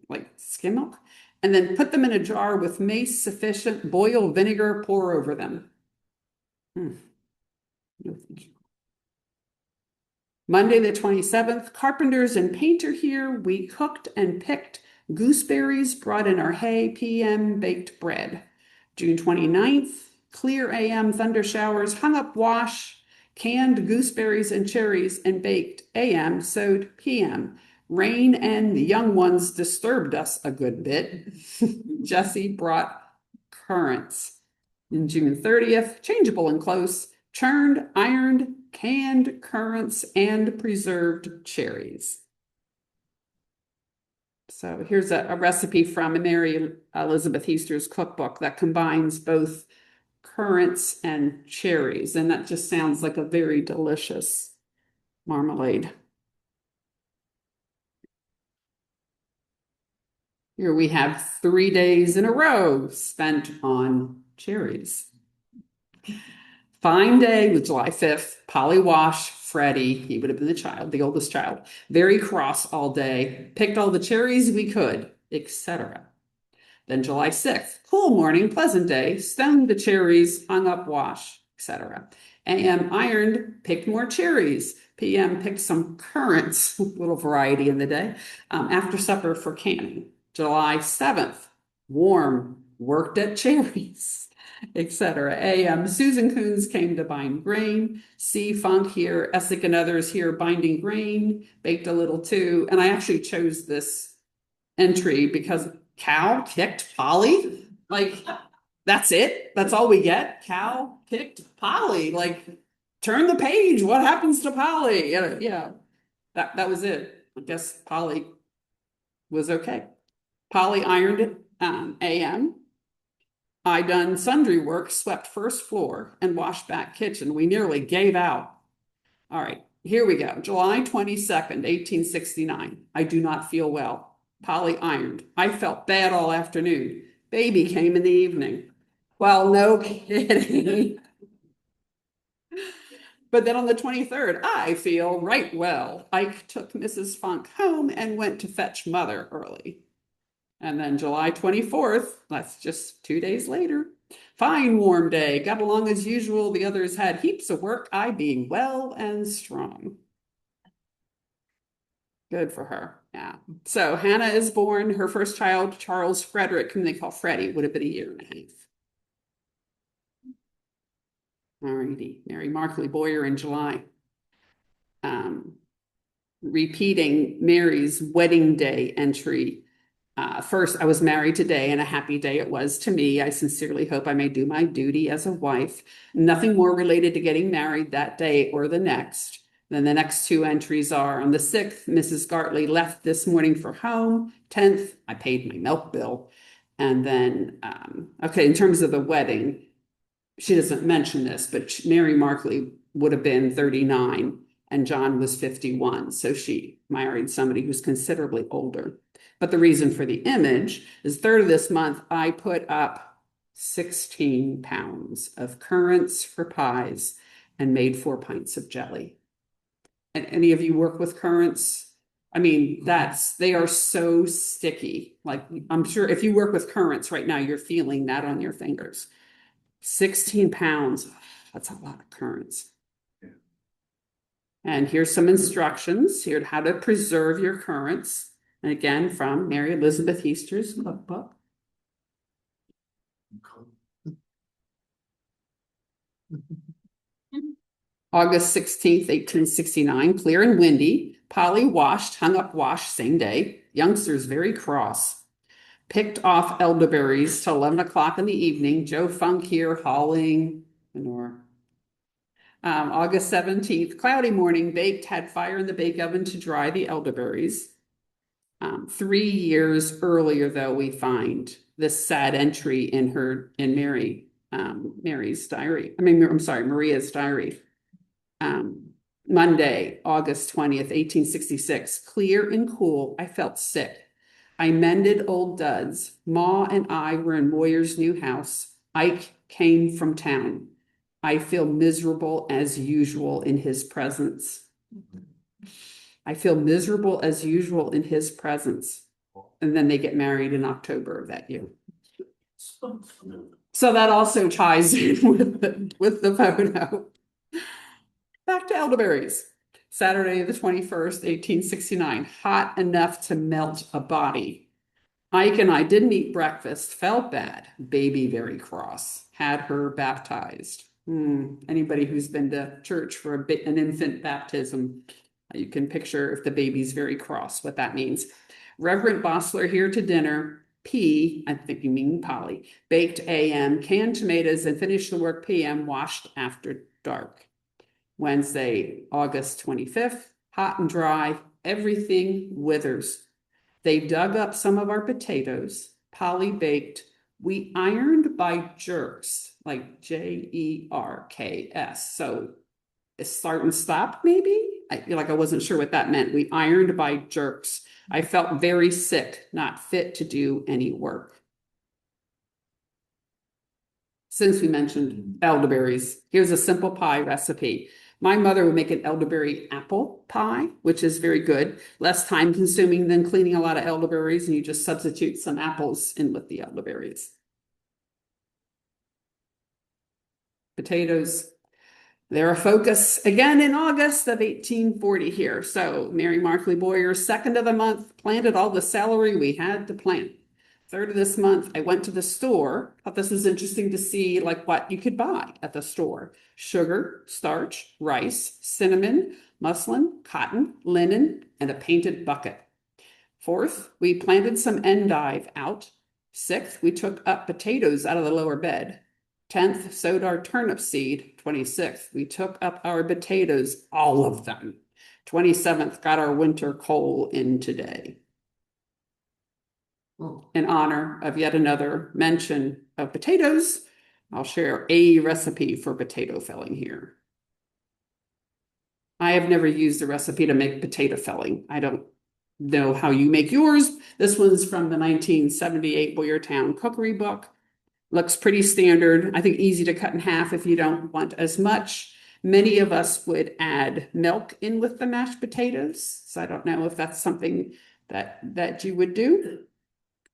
like skim milk, and then put them in a jar with mace sufficient, boil vinegar, pour over them. No, thank you. Monday the 27th, carpenters and painter here, we cooked and picked gooseberries, brought in our hay, PM, baked bread. June 29th, clear AM, thunder showers, hung up wash, canned gooseberries and cherries, and baked AM, sewed PM. Rain and the young ones disturbed us a good bit. Jesse brought currants. And June 30th, changeable and close, churned, ironed, canned currants, and preserved cherries. So here's a recipe from Mary Elizabeth Hiester's cookbook that combines both currants and cherries, and that just sounds like a very delicious marmalade. Here we have 3 days in a row spent on cherries. Fine day was July 5th. Polly Wash, Freddie, he would have been the oldest child, very cross all day, picked all the cherries we could, etc. Then July 6th, cool morning, pleasant day, stoned the cherries, hung up wash, etc. AM ironed, picked more cherries. PM picked some currants, little variety in the day, after supper for canning. July 7th, warm, worked at cherries, etc. AM, Susan Coons came to bind grain. C. Funk here, Essick and others here binding grain, baked a little too. And I actually chose this entry because Cal kicked Polly. Like, that's it. That's all we get. Cal kicked Polly. Like, turn the page. What happens to Polly? Yeah, that was it. I guess Polly was okay. Polly ironed it, AM. I done sundry work, swept first floor, and washed back kitchen. We nearly gave out. All right, here we go. July 22nd, 1869. I do not feel well. Polly ironed. I felt bad all afternoon. Baby came in the evening. Well, no kidding. But then on the 23rd, I feel right well. Ike took Mrs. Funk home and went to fetch mother early. And then July 24th, that's just 2 days later. Fine warm day, got along as usual. The others had heaps of work, I being well and strong. Good for her, yeah. So Hannah is born, her first child, Charles Frederick, whom they call Freddie, would have been 1.5 years. All righty, Mary Markley Boyer in July. Repeating Mary's wedding day entry. First, I was married today, and a happy day it was to me. I sincerely hope I may do my duty as a wife. Nothing more related to getting married that day or the next. Then the next 2 entries are on the 6th, Mrs. Gartley left this morning for home. 10th, I paid my milk bill. And then, okay, in terms of the wedding, she doesn't mention this, but Mary Markley would have been 39 and John was 51. So she married somebody who's considerably older. But the reason for the image is 3rd of this month, I put up 16 pounds of currants for pies and made 4 pints of jelly. And any of you work with currants? I mean, they are so sticky. Like, I'm sure if you work with currants right now, you're feeling that on your fingers. 16 pounds, that's a lot of currants. And here's some instructions here how to preserve your currants. And again, from Mary Elizabeth Hiester's cookbook. August 16th, 1869, clear and windy. Polly washed, hung up wash same day. Youngsters very cross. Picked off elderberries till 11 o'clock in the evening. Joe Funk here hauling manure. August 17th, cloudy morning, baked, had fire in the bake oven to dry the elderberries. 3 years earlier, though, we find this sad entry in Mary's diary. I'm sorry, Maria's diary. Monday, August 20th, 1866, clear and cool. I felt sick. I mended old duds. Ma and I were in Boyer's new house. Ike came from town. I feel miserable as usual in his presence. I feel miserable as usual in his presence. And then they get married in October of that year. So that also ties in with the photo. Back to elderberries. Saturday the 21st, 1869. Hot enough to melt a body. Ike and I didn't eat breakfast, felt bad. Baby very cross. Had her baptized. Anybody who's been to church for an infant baptism, you can picture if the baby's very cross, what that means. Reverend Bossler here to dinner. I think you mean Polly. Baked AM, canned tomatoes, and finished the work PM, washed after dark. Wednesday, August 25th, hot and dry, everything withers. They dug up some of our potatoes, Polly baked. We ironed by jerks, like JERKS. So start and stop, maybe? I wasn't sure what that meant. We ironed by jerks. I felt very sick, not fit to do any work. Since we mentioned elderberries, here's a simple pie recipe. My mother would make an elderberry apple pie, which is very good, less time consuming than cleaning a lot of elderberries, and you just substitute some apples in with the elderberries. Potatoes, they're a focus again in August of 1840 here. So Mary Markley Boyer, second of the month, planted all the celery we had to plant. Third of this month, I went to the store. Thought this was interesting to see like what you could buy at the store. Sugar, starch, rice, cinnamon, muslin, cotton, linen, and a painted bucket. Fourth, we planted some endive out. Sixth, we took up potatoes out of the lower bed. 10th, sowed our turnip seed. 26th, we took up our potatoes, all of them. 27th, got our winter coal in today. In honor of yet another mention of potatoes, I'll share a recipe for potato filling here. I have never used a recipe to make potato filling. I don't know how you make yours. This one's from the 1978 Boyertown cookery book. Looks pretty standard. I think easy to cut in half if you don't want as much. Many of us would add milk in with the mashed potatoes. So I don't know if that's something that you would do.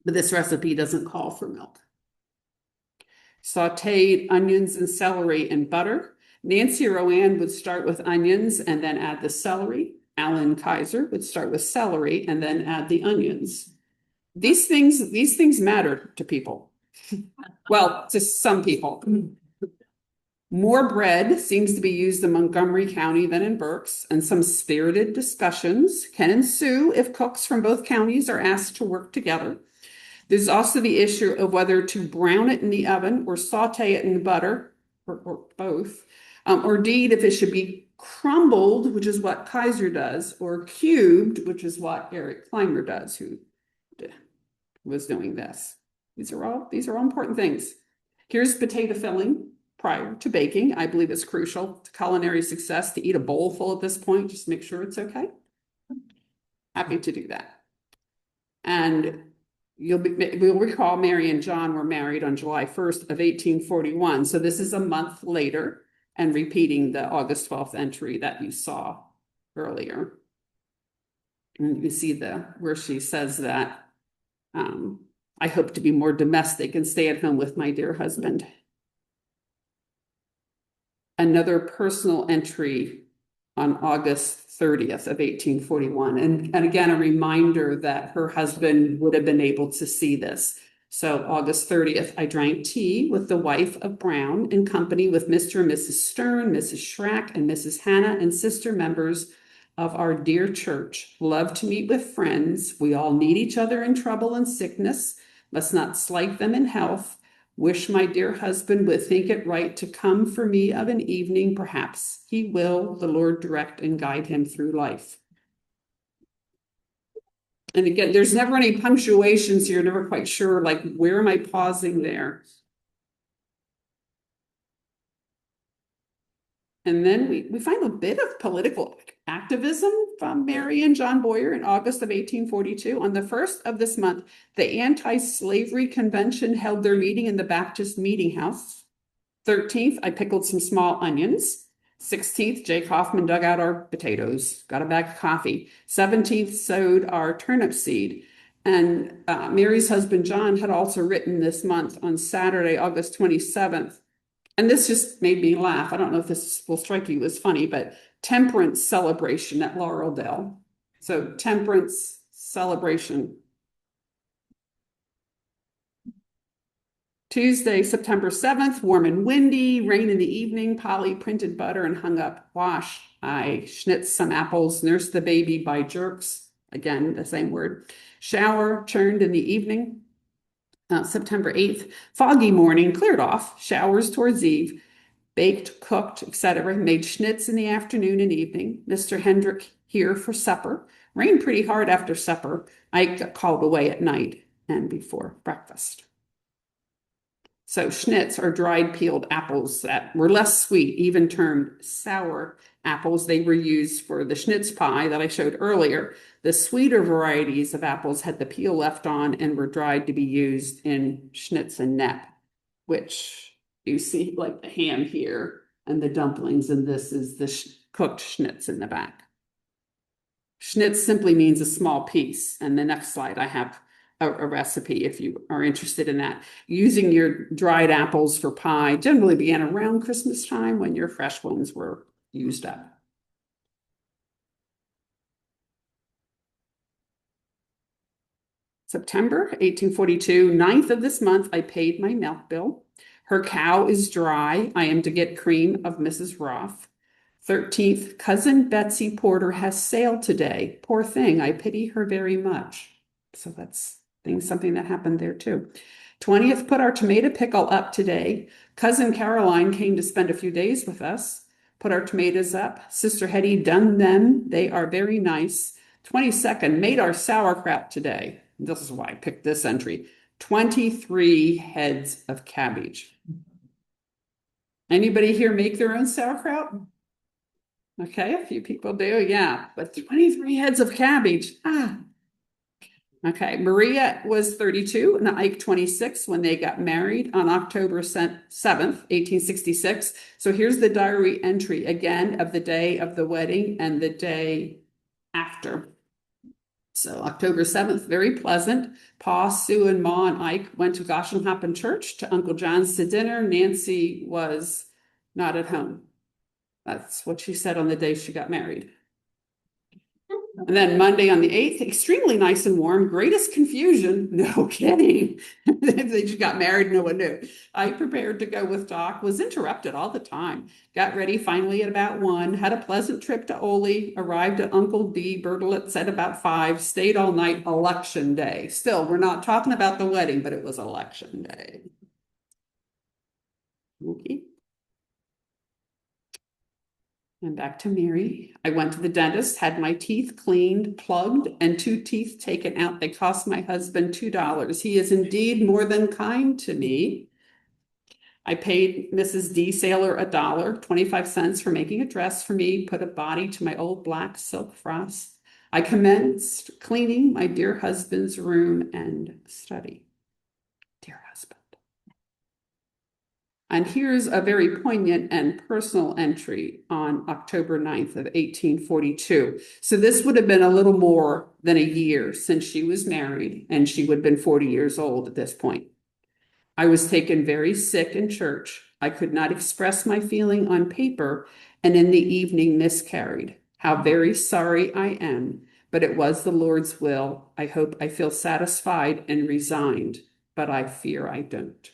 But this recipe doesn't call for milk. Sauteed onions and celery in butter. Nancy Rowan would start with onions and then add the celery. Alan Kaiser would start with celery and then add the onions. These things matter to people. Well, to some people. More bread seems to be used in Montgomery County than in Berks, and some spirited discussions can ensue if cooks from both counties are asked to work together. There's also the issue of whether to brown it in the oven or saute it in butter, or both, or indeed if it should be crumbled, which is what Kaiser does, or cubed, which is what Eric Clymer does, who was doing this. These are all important things. Here's potato filling prior to baking. I believe it's crucial to culinary success to eat a bowl full at this point. Just make sure it's okay. Happy to do that. And you'll recall Mary and John were married on July 1st of 1841. So this is a month later. and repeating the August 12th entry that you saw earlier. And you see where she says that I hope to be more domestic and stay at home with my dear husband. Another personal entry on August 30th of 1841. And again, a reminder that her husband would have been able to see this. So August 30th, I drank tea with the wife of Brown in company with Mr. and Mrs. Stern, Mrs. Schrack, and Mrs. Hannah, and sister members of our dear church. Love to meet with friends. We all need each other in trouble and sickness. Must not slight them in health. Wish my dear husband would think it right to come for me of an evening. Perhaps he will, the Lord direct and guide him through life. And again, there's never any punctuation, so you're never quite sure, like, where am I pausing there? And then we find a bit of political activism from Mary and John Boyer in August of 1842. On the 1st of this month, the Anti-Slavery Convention held their meeting in the Baptist Meeting House. 13th, I pickled some small onions. 16th, Jake Hoffman dug out our potatoes, got a bag of coffee. 17th, sowed our turnip seed. And Mary's husband, John, had also written this month on Saturday, August 27th. And this just made me laugh. I don't know if this will strike you as funny, but temperance celebration at Laureldale. So temperance celebration. Tuesday, September 7th, warm and windy, rain in the evening. Polly printed butter and hung up wash. I schnitzed some apples, nursed the baby by jerks. Again, the same word. Shower, churned in the evening. September 8th, foggy morning, cleared off. Showers towards eve. Baked, cooked, etc. Made schnitz in the afternoon and evening. Mr. Hendrick here for supper. Rained pretty hard after supper. I got called away at night and before breakfast. So schnitz are dried peeled apples that were less sweet, even termed sour apples. They were used for the schnitz pie that I showed earlier. The sweeter varieties of apples had the peel left on and were dried to be used in schnitz and nepp, which you see like the ham here and the dumplings, and this is the cooked schnitz in the back. Schnitz simply means a small piece. And the next slide, I have a recipe if you are interested in that. Using your dried apples for pie generally began around Christmas time when your fresh ones were used up. September 1842, 9th of this month, I paid my milk bill. Her cow is dry. I am to get cream of Mrs. Roth. 13th, cousin Betsy Porter has sailed today. Poor thing, I pity her very much. So that's something that happened there too. 20th, put our tomato pickle up today. Cousin Caroline came to spend a few days with us. Put our tomatoes up. Sister Hetty done them. They are very nice. 22nd, made our sauerkraut today. This is why I picked this entry. 23 heads of cabbage. Anybody here make their own sauerkraut? Okay, a few people do, yeah. But 23 heads of cabbage. Okay, Maria was 32 and Ike 26 when they got married on October 7th, 1866. So here's the diary entry again of the day of the wedding and the day after. So October 7th, very pleasant. Pa, Sue, and Ma and Ike went to Goshenhoppen Church to Uncle John's to dinner. Nancy was not at home. That's what she said on the day she got married. And then Monday on the 8th, extremely nice and warm, greatest confusion. No kidding. They just got married, no one knew. I prepared to go with Doc, was interrupted all the time. Got ready finally at about 1, had a pleasant trip to Ole, arrived at Uncle D. Bertolitz at about 5, stayed all night, election day. Still, we're not talking about the wedding, but it was election day. Okay. And back to Mary. I went to the dentist, had my teeth cleaned, plugged, and 2 teeth taken out. They cost my husband $2. He is indeed more than kind to me. I paid Mrs. D. Saylor $1, 25 cents for making a dress for me, put a body to my old black silk frost. I commenced cleaning my dear husband's room and study. Dear husband. And here's a very poignant and personal entry on October 9th of 1842. So this would have been a little more than a year since she was married, and she would have been 40 years old at this point. I was taken very sick in church. I could not express my feeling on paper, and in the evening miscarried. How very sorry I am, but it was the Lord's will. I hope I feel satisfied and resigned, but I fear I don't.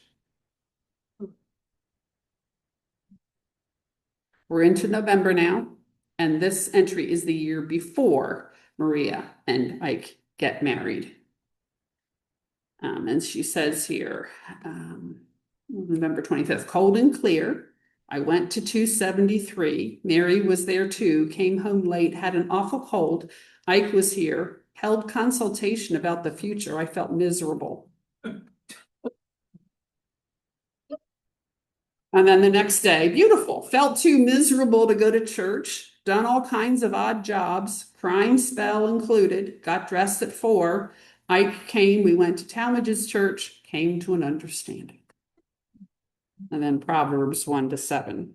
We're into November now, and this entry is the year before Maria and Ike get married. And she says here, November 25th, cold and clear. I went to 273. Mary was there too, came home late, had an awful cold. Ike was here, held consultation about the future. I felt miserable. And then the next day, beautiful, felt too miserable to go to church, done all kinds of odd jobs, crying spell included, got dressed at 4. Ike came, we went to Talmage's church, came to an understanding. And then Proverbs 1-7.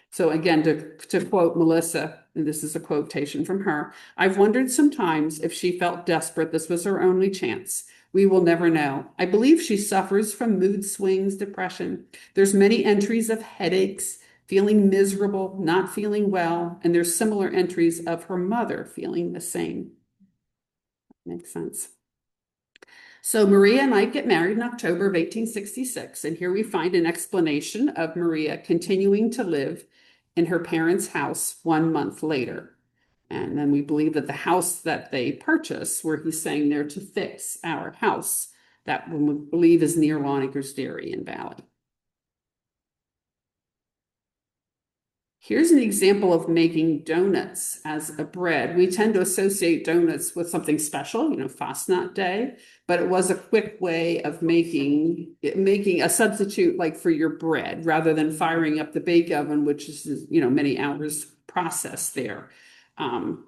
So again, to quote Melissa, and this is a quotation from her, I've wondered sometimes if she felt desperate this was her only chance. We will never know. I believe she suffers from mood swings, depression. There's many entries of headaches, feeling miserable, not feeling well, and there's similar entries of her mother feeling the same. Makes sense. So Maria and I get married in October of 1866, and here we find an explanation of Maria continuing to live in her parents' house 1 month later. And then we believe that the house that they purchased, where he's saying they're to fix our house, that we believe is near Longacre's Dairy in Valley. Here's an example of making donuts as a bread. We tend to associate donuts with something special, Fastnacht Day, but it was a quick way of making a substitute like for your bread rather than firing up the bake oven, which is, many hours process there.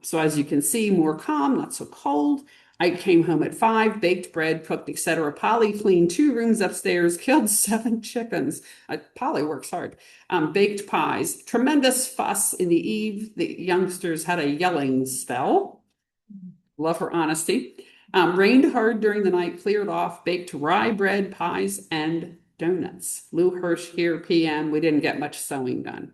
So as you can see, more calm, not so cold. I came home at 5, baked bread, cooked, etc. Polly cleaned 2 rooms upstairs, killed 7 chickens. Polly works hard. Baked pies, tremendous fuss in the eve. The youngsters had a yelling spell. Love her honesty. Rained hard during the night, cleared off, baked rye bread, pies, and donuts. Lou Hirsch here, PM. We didn't get much sewing done.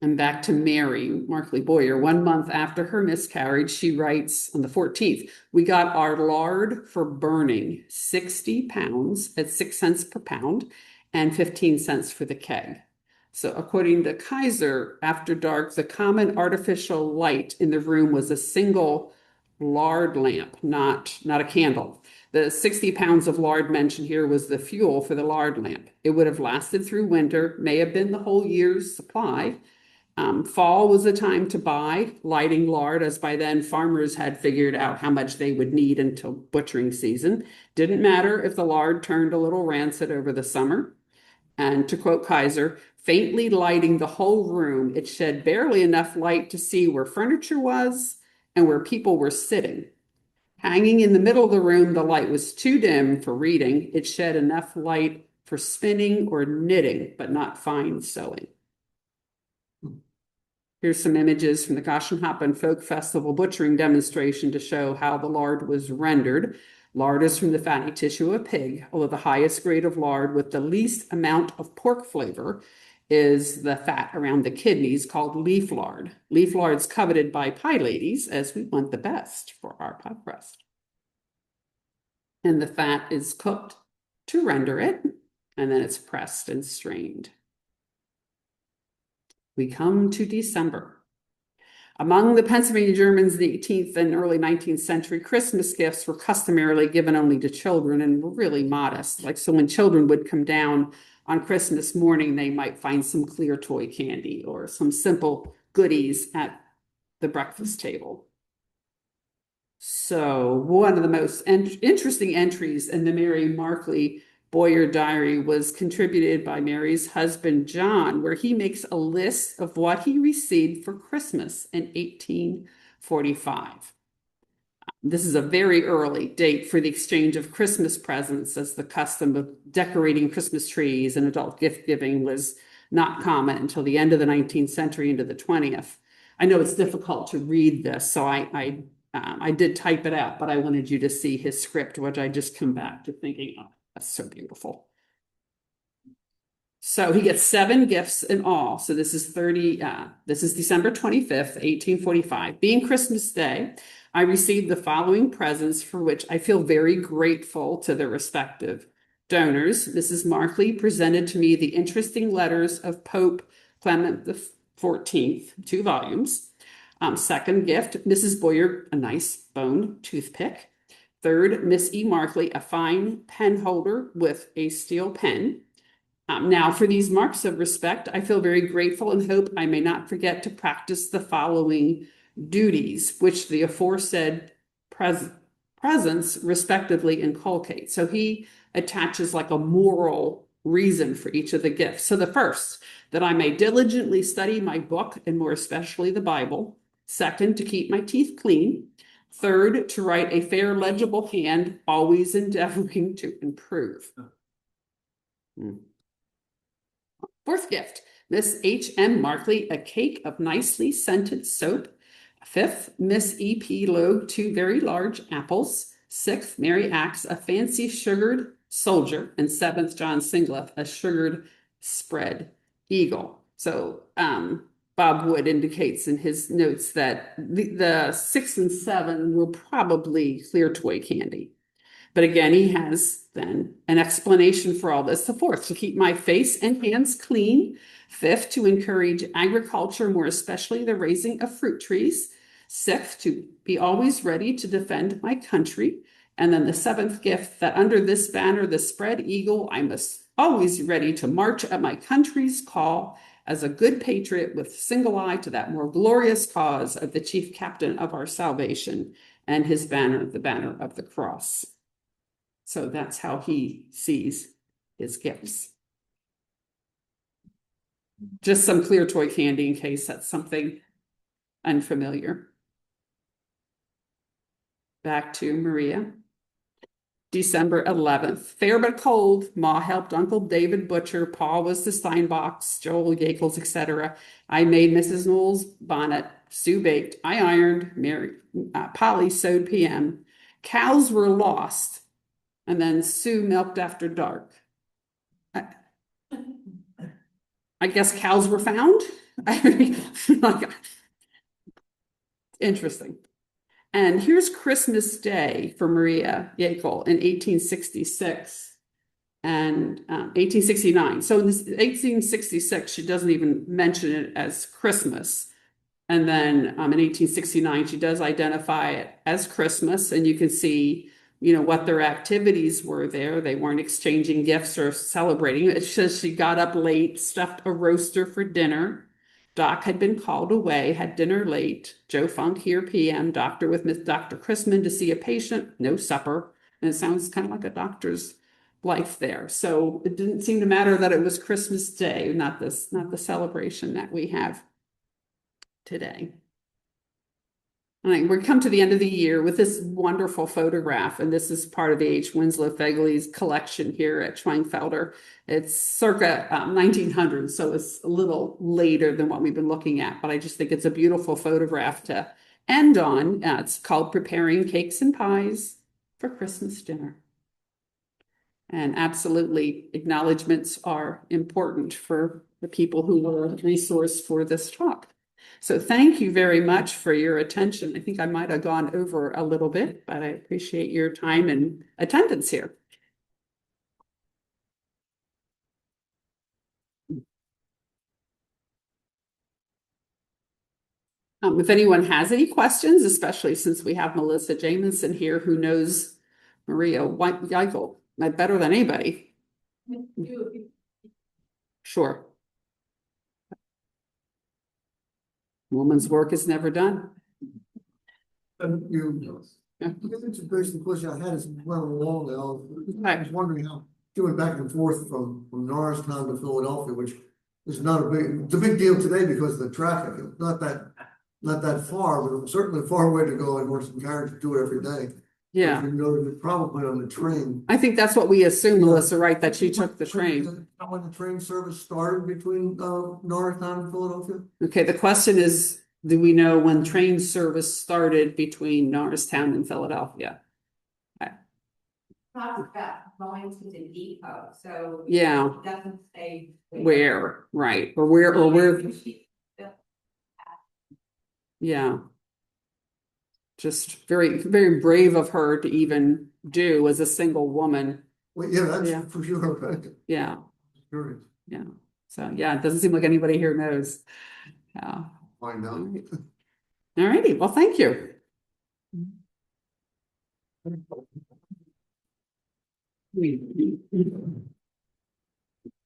And back to Mary, Markley Boyer. 1 month after her miscarriage, she writes on the 14th, we got our lard for burning, 60 pounds at 6 cents per pound and 15 cents for the keg. So according to Kaiser, after dark, the common artificial light in the room was a single lard lamp, not a candle. The 60 pounds of lard mentioned here was the fuel for the lard lamp. It would have lasted through winter, may have been the whole year's supply. Fall was a time to buy lighting lard, as by then farmers had figured out how much they would need until butchering season. Didn't matter if the lard turned a little rancid over the summer. And to quote Kaiser, faintly lighting the whole room, it shed barely enough light to see where furniture was and where people were sitting. Hanging in the middle of the room, the light was too dim for reading. It shed enough light for spinning or knitting, but not fine sewing. Here's some images from the Goshenhoppen Folk Festival butchering demonstration to show how the lard was rendered. Lard is from the fatty tissue of a pig, although the highest grade of lard with the least amount of pork flavor is the fat around the kidneys called leaf lard. Leaf lard is coveted by pie ladies as we want the best for our pie crust. And the fat is cooked to render it, and then it's pressed and strained. We come to December. Among the Pennsylvania Germans in the 18th and early 19th century, Christmas gifts were customarily given only to children and were really modest. Like, so when children would come down on Christmas morning, they might find some clear toy candy or some simple goodies at the breakfast table. So one of the most interesting entries in the Mary Markley Boyer diary was contributed by Mary's husband, John, where he makes a list of what he received for Christmas in 1845. This is a very early date for the exchange of Christmas presents, as the custom of decorating Christmas trees and adult gift giving was not common until the end of the 19th century into the 20th. I know it's difficult to read this, so I did type it out, but I wanted you to see his script, which I just come back to thinking, oh, that's so beautiful. So he gets 7 gifts in all. So this is December 25th, 1845. Being Christmas Day, I received the following presents for which I feel very grateful to their respective donors. Mrs. Markley presented to me the interesting letters of Pope Clement XIV, 2 volumes. Second gift, Mrs. Boyer, a nice bone toothpick. Third, Miss E. Markley, a fine pen holder with a steel pen. Now, for these marks of respect, I feel very grateful and hope I may not forget to practice the following duties, which the aforesaid presents respectively inculcate. So he attaches like a moral reason for each of the gifts. So the first, that I may diligently study my book, and more especially the Bible. Second, to keep my teeth clean. Third, to write a fair, legible hand, always endeavoring to improve. Fourth gift, Miss H.M. Markley, a cake of nicely scented soap. Fifth, Miss E.P. Logue, 2 very large apples. Sixth, Mary Axe, a fancy sugared soldier. And seventh, John Singleff, a sugared spread eagle. So Bob Wood indicates in his notes that the 6 and 7 were probably clear toy candy. But again, he has then an explanation for all this. The fourth, to keep my face and hands clean. Fifth, to encourage agriculture, more especially the raising of fruit trees. Sixth, to be always ready to defend my country. And then the seventh gift, that under this banner, the spread eagle, I must always ready to march at my country's call as a good patriot with single eye to that more glorious cause of the chief captain of our salvation and his banner, the banner of the cross. So that's how he sees his gifts. Just some clear toy candy in case that's something unfamiliar. Back to Maria. December 11th. Fair but cold. Ma helped Uncle David butcher. Pa was the Steinbachs, Joel Yeakels, etc. I made Mrs. Newell's bonnet. Sue baked. I ironed. Polly sewed PM. Cows were lost. And then Sue milked after dark. I guess cows were found. Interesting. And here's Christmas Day for Maria Wieand in 1866 and 1869. So in this 1866, she doesn't even mention it as Christmas. And then in 1869, she does identify it as Christmas. And you can see, what their activities were there. They weren't exchanging gifts or celebrating. It says she got up late, stuffed a roaster for dinner. Doc had been called away, had dinner late. Joe found here PM, doctor with Miss Dr. Chrisman to see a patient, no supper. And it sounds kind of like a doctor's life there. So it didn't seem to matter that it was Christmas Day, not the celebration that we have today. And we come to the end of the year with this wonderful photograph, and this is part of the H. Winslow Fegley's collection here at Schweinfelder. It's circa 1900, so it's a little later than what we've been looking at, but I just think it's a beautiful photograph to end on. It's called Preparing Cakes and Pies for Christmas Dinner. And absolutely, acknowledgments are important for the people who were a resource for this talk. So thank you very much for your attention. I think I might have gone over a little bit, but I appreciate your time and attendance here. If anyone has any questions, especially since we have Melissa Jamison here who knows Maria Wieand Yeakel better than anybody. Sure. Woman's work is never done. I think it's a basic question I had is well along now. I was wondering how doing back and forth from Norristown to Philadelphia, which is not it's a big deal today because of the traffic. It's not that not that far, but certainly a far way to go and horse and carriage to do it every day. Yeah, If you go to probably on the train. I think that's what we assume, Melissa, right, that she took the train. When the train service started between Norristown and Philadelphia? Okay, the question is, do we know when train service started between Norristown and Philadelphia? Talks about going to the depot, so. Yeah. It doesn't say. Where, right, or where, yeah. Just very, very brave of her to even do as a single woman. Well, yeah, Yeah. that's for sure. Right? Yeah, Curious. yeah. So, yeah, it doesn't seem like anybody here knows. Yeah. Find out. All righty, well, thank you. I'm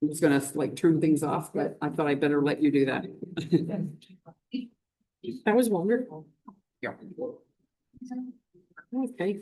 just gonna like turn things off, but I thought I better let you do that. That was wonderful. Yeah. Okay.